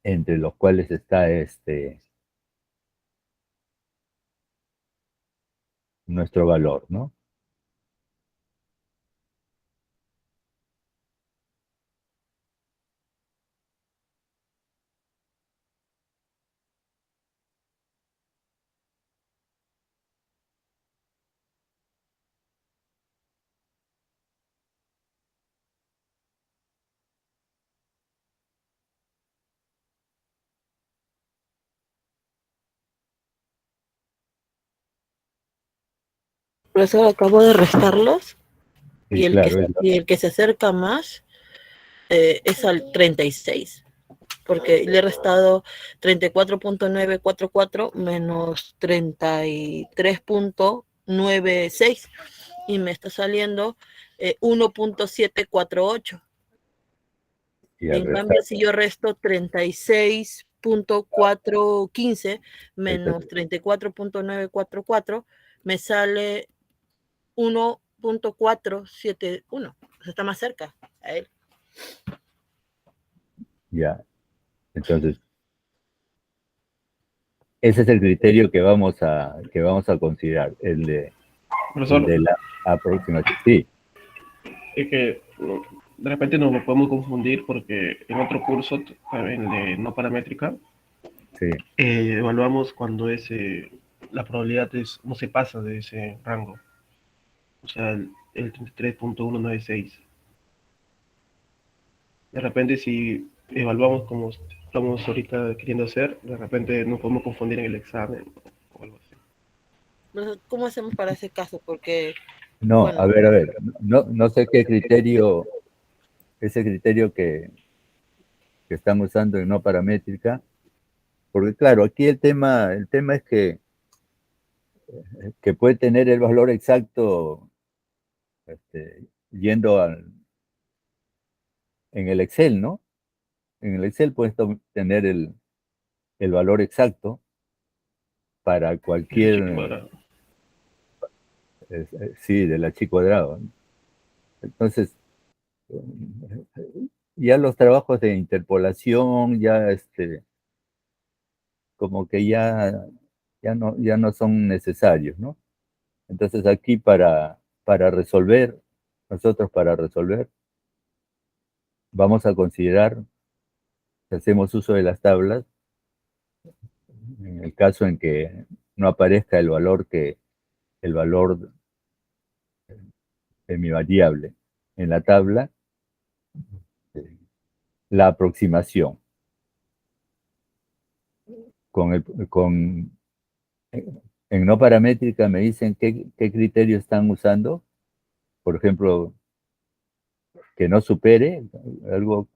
entre los cuales está nuestro valor, ¿no? Profesor, acabo de restarlos Sí, y claro, y el que se acerca más es al 36. porque le he restado 34.944 menos 33.96 y me está saliendo 1.748. Y al En restar, cambio, si yo resto 36.415 menos 34.944, me sale 1.471. O sea, está más cerca a él. ya. Entonces, ese es el criterio que vamos a considerar, el de Profesor, la aproximación. Sí, es que de repente nos lo podemos confundir porque en otro curso, el de no paramétrica, sí. evaluamos cuando la probabilidad no se pasa de ese rango. O sea, el 33.196. De repente, si evaluamos como estamos ahorita queriendo hacer, de repente nos podemos confundir en el examen o algo así. ¿Cómo hacemos para ese caso? Porque, No, bueno, a ver, no sé qué criterio, ese criterio que están usando en no paramétrica, porque claro, aquí el tema es que puede tener el valor exacto yendo en el Excel, ¿no? En el Excel puedes tener el valor exacto para El chico cualquier, cuadrado. sí, del H cuadrado, ¿no? Entonces, ya los trabajos de interpolación, ya como que ya no son necesarios, ¿no? Entonces aquí para resolver, nosotros para resolver, vamos a considerar, si hacemos uso de las tablas, en el caso en que no aparezca el valor de mi variable en la tabla, la aproximación. Con en no paramétrica me dicen qué criterio están usando, por ejemplo, que no supere algo,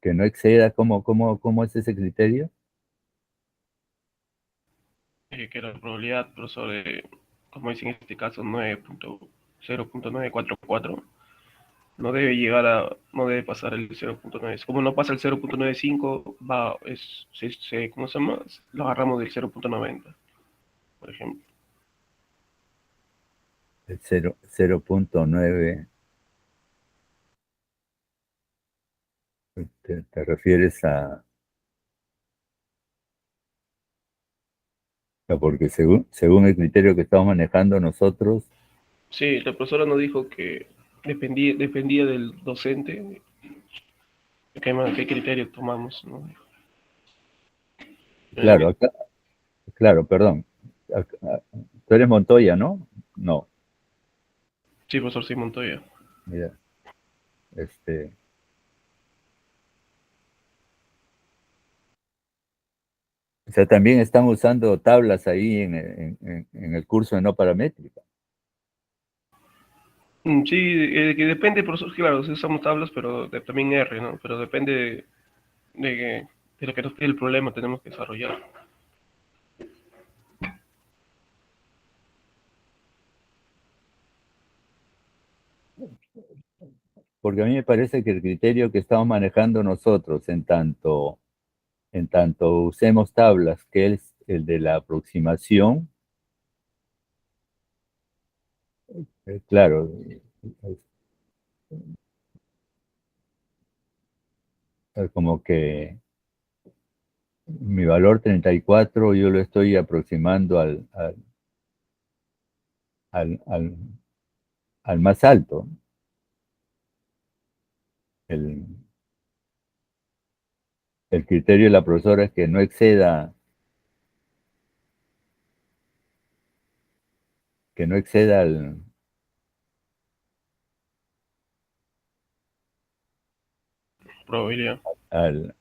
que no exceda, ¿cómo es ese criterio? Que la probabilidad, profesor, como dice en este caso, 9.0.944, no debe pasar el 0.9. Como no pasa el 0.95, ¿cómo se llama? Lo agarramos del 0.90, por ejemplo. El 0.9, te refieres porque según el criterio que estamos manejando nosotros, Sí, la profesora nos dijo que dependía del docente qué criterio tomamos, ¿no? claro, claro, perdón, tú eres Montoya, ¿no? No, Sí, profesor, sí, Montoya. mira, este, o sea, también están usando tablas ahí en el curso de no paramétrica. Sí, que depende, profesor, claro, sí usamos tablas, pero también R, ¿no? Pero depende de lo que nos pide el problema, tenemos que desarrollar. Porque a mí me parece que el criterio que estamos manejando nosotros, en tanto usemos tablas, que es el de la aproximación, claro, es como que mi valor 34 yo lo estoy aproximando al, al, al más alto. El, el criterio de la profesora es que no exceda Probabilidad. al,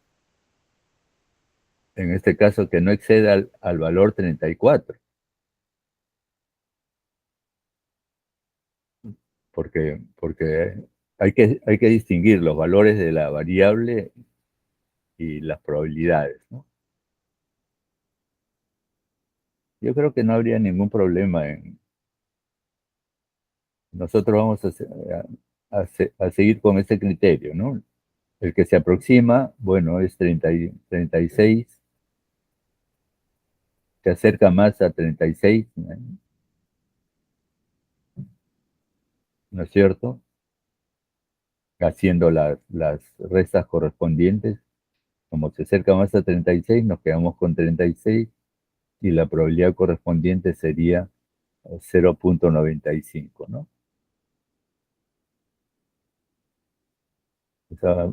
en este caso, que no exceda al valor 34. porque hay que distinguir los valores de la variable y las probabilidades, ¿no? Yo creo que no habría ningún problema en... Nosotros vamos a seguir con ese criterio, ¿no? El que se aproxima, bueno, es 36, se acerca más a 36, ¿no es cierto? Haciendo las restas correspondientes. Como se acerca más a 36, nos quedamos con 36 y la probabilidad correspondiente sería 0.95, ¿no? O sea,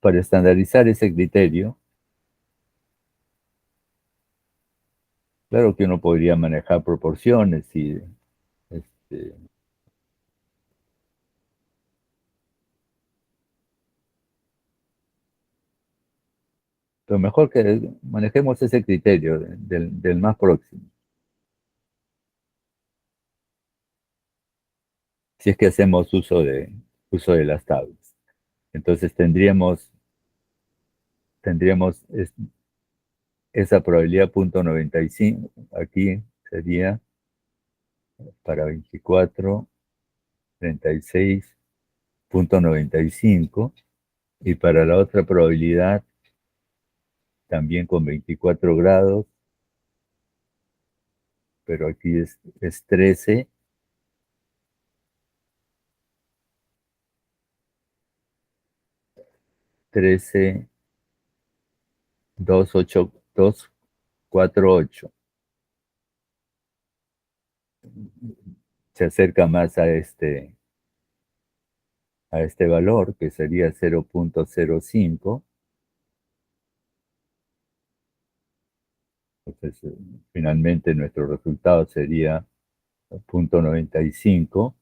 para estandarizar ese criterio, claro que uno podría manejar proporciones y este, lo mejor que manejemos ese criterio del más próximo. Si es que hacemos uso de las tablas. Entonces tendríamos esa probabilidad 0.95, aquí sería para 24, 36.95, y para la otra probabilidad también con 24 grados, pero aquí es 13, 13, 248. Se acerca más a este valor, que sería 0.05. Entonces, finalmente nuestro resultado sería 0.95,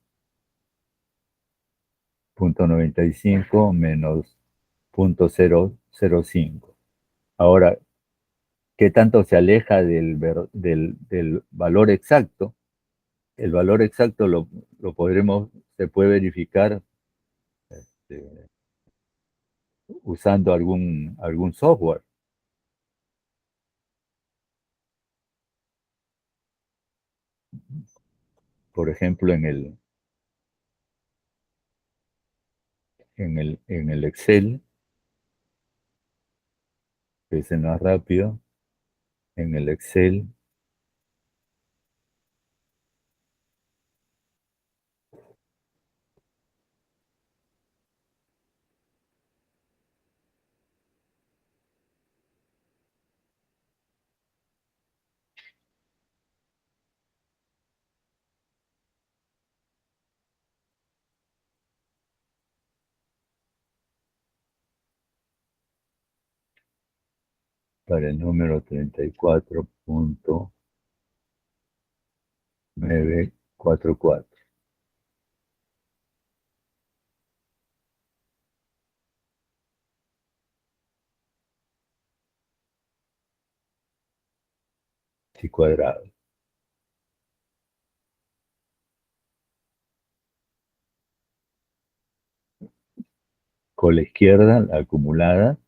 0.95 menos 0.005. Ahora, ¿qué tanto se aleja del valor exacto? El valor exacto se puede verificar eh, usando algún software. Por ejemplo, en el Excel, que es el más rápido, en el Excel para el número 34.944. Sí, cuadrado. Con la izquierda, la acumulada,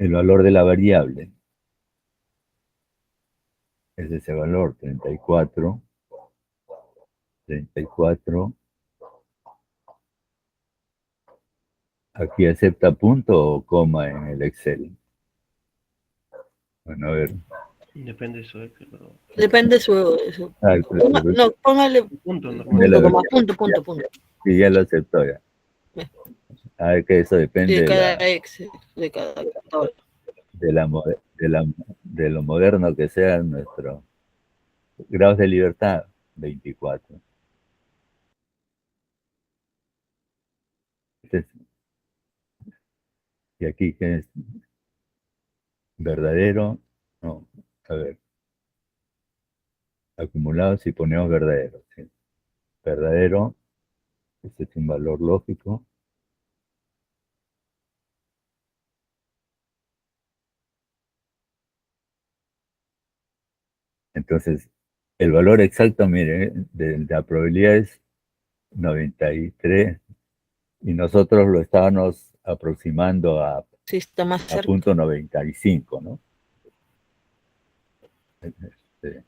el valor de la variable es ese valor, 34. Aquí acepta punto o coma en el Excel. Bueno, a ver. Depende de eso, pero Depende de eso. El No, póngale punto ya normal. punto, lo, coma, punto. sí, ya lo aceptó ya. A ver que eso Y depende de cada ex, de cada computadora. de lo moderno que sea nuestro grados de libertad, 24. Y aquí que es verdadero, no, a ver, acumulado si ponemos verdadero, ¿sí? Verdadero, este es un valor lógico, Entonces, el valor exacto, mire, de la probabilidad es 93 y nosotros lo estábamos aproximando Sí, está más a cerca. punto 95, ¿no? Este,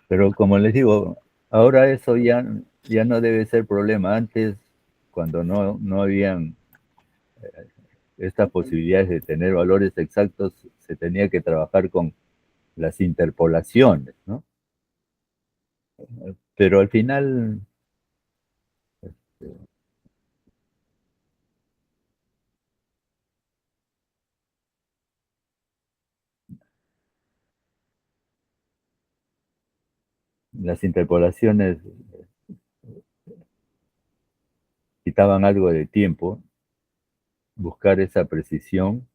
pero como les digo, ahora eso ya no debe ser problema. Antes, cuando no habían estas posibilidades de tener valores exactos, se tenía que trabajar con las interpolaciones, ¿no? Pero al final, las interpolaciones quitaban algo de tiempo, buscar esa precisión,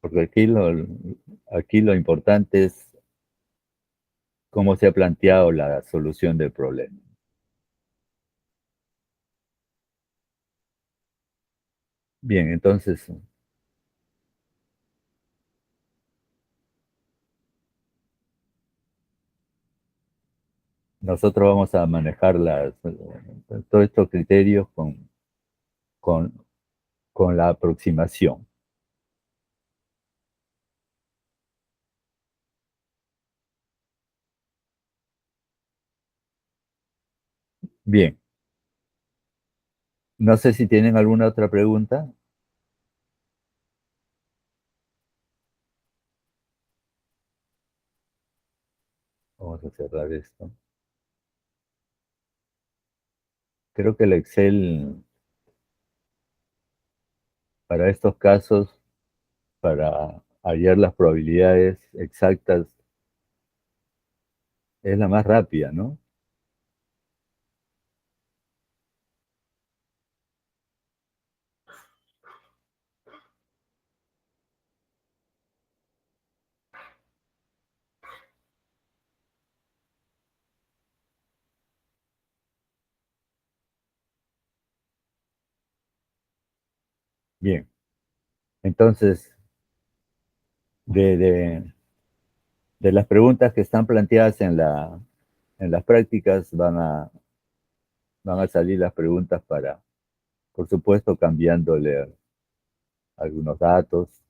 porque aquí lo importante es cómo se ha planteado la solución del problema. Bien, entonces nosotros vamos a manejar todos estos criterios con, con la aproximación. Bien, no sé si tienen alguna otra pregunta. Vamos a cerrar esto. Creo que el Excel para estos casos, para hallar las probabilidades exactas, es la más rápida, ¿no? Bien, entonces, de, de- de las preguntas que están planteadas en las prácticas, van a salir las preguntas para, por supuesto, cambiándole algunos datos.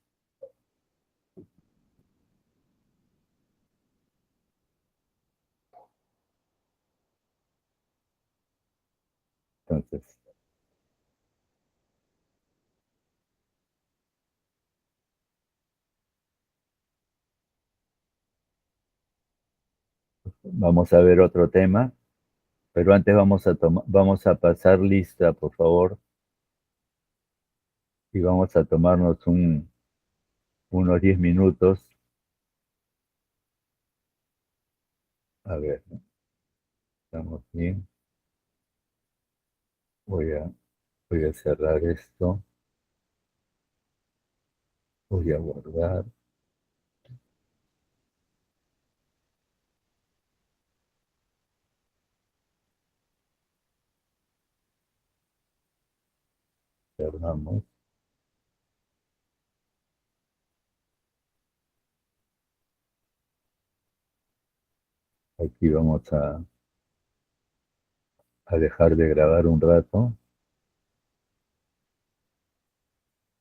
Entonces, vamos a ver otro tema, pero antes vamos a pasar lista, por favor, y vamos a tomarnos unos 10 minutos. A ver, estamos bien. Voy a, voy a cerrar esto. Voy a guardar. Cerramos. Aquí vamos a dejar de grabar un rato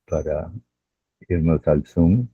para irnos al Zoom.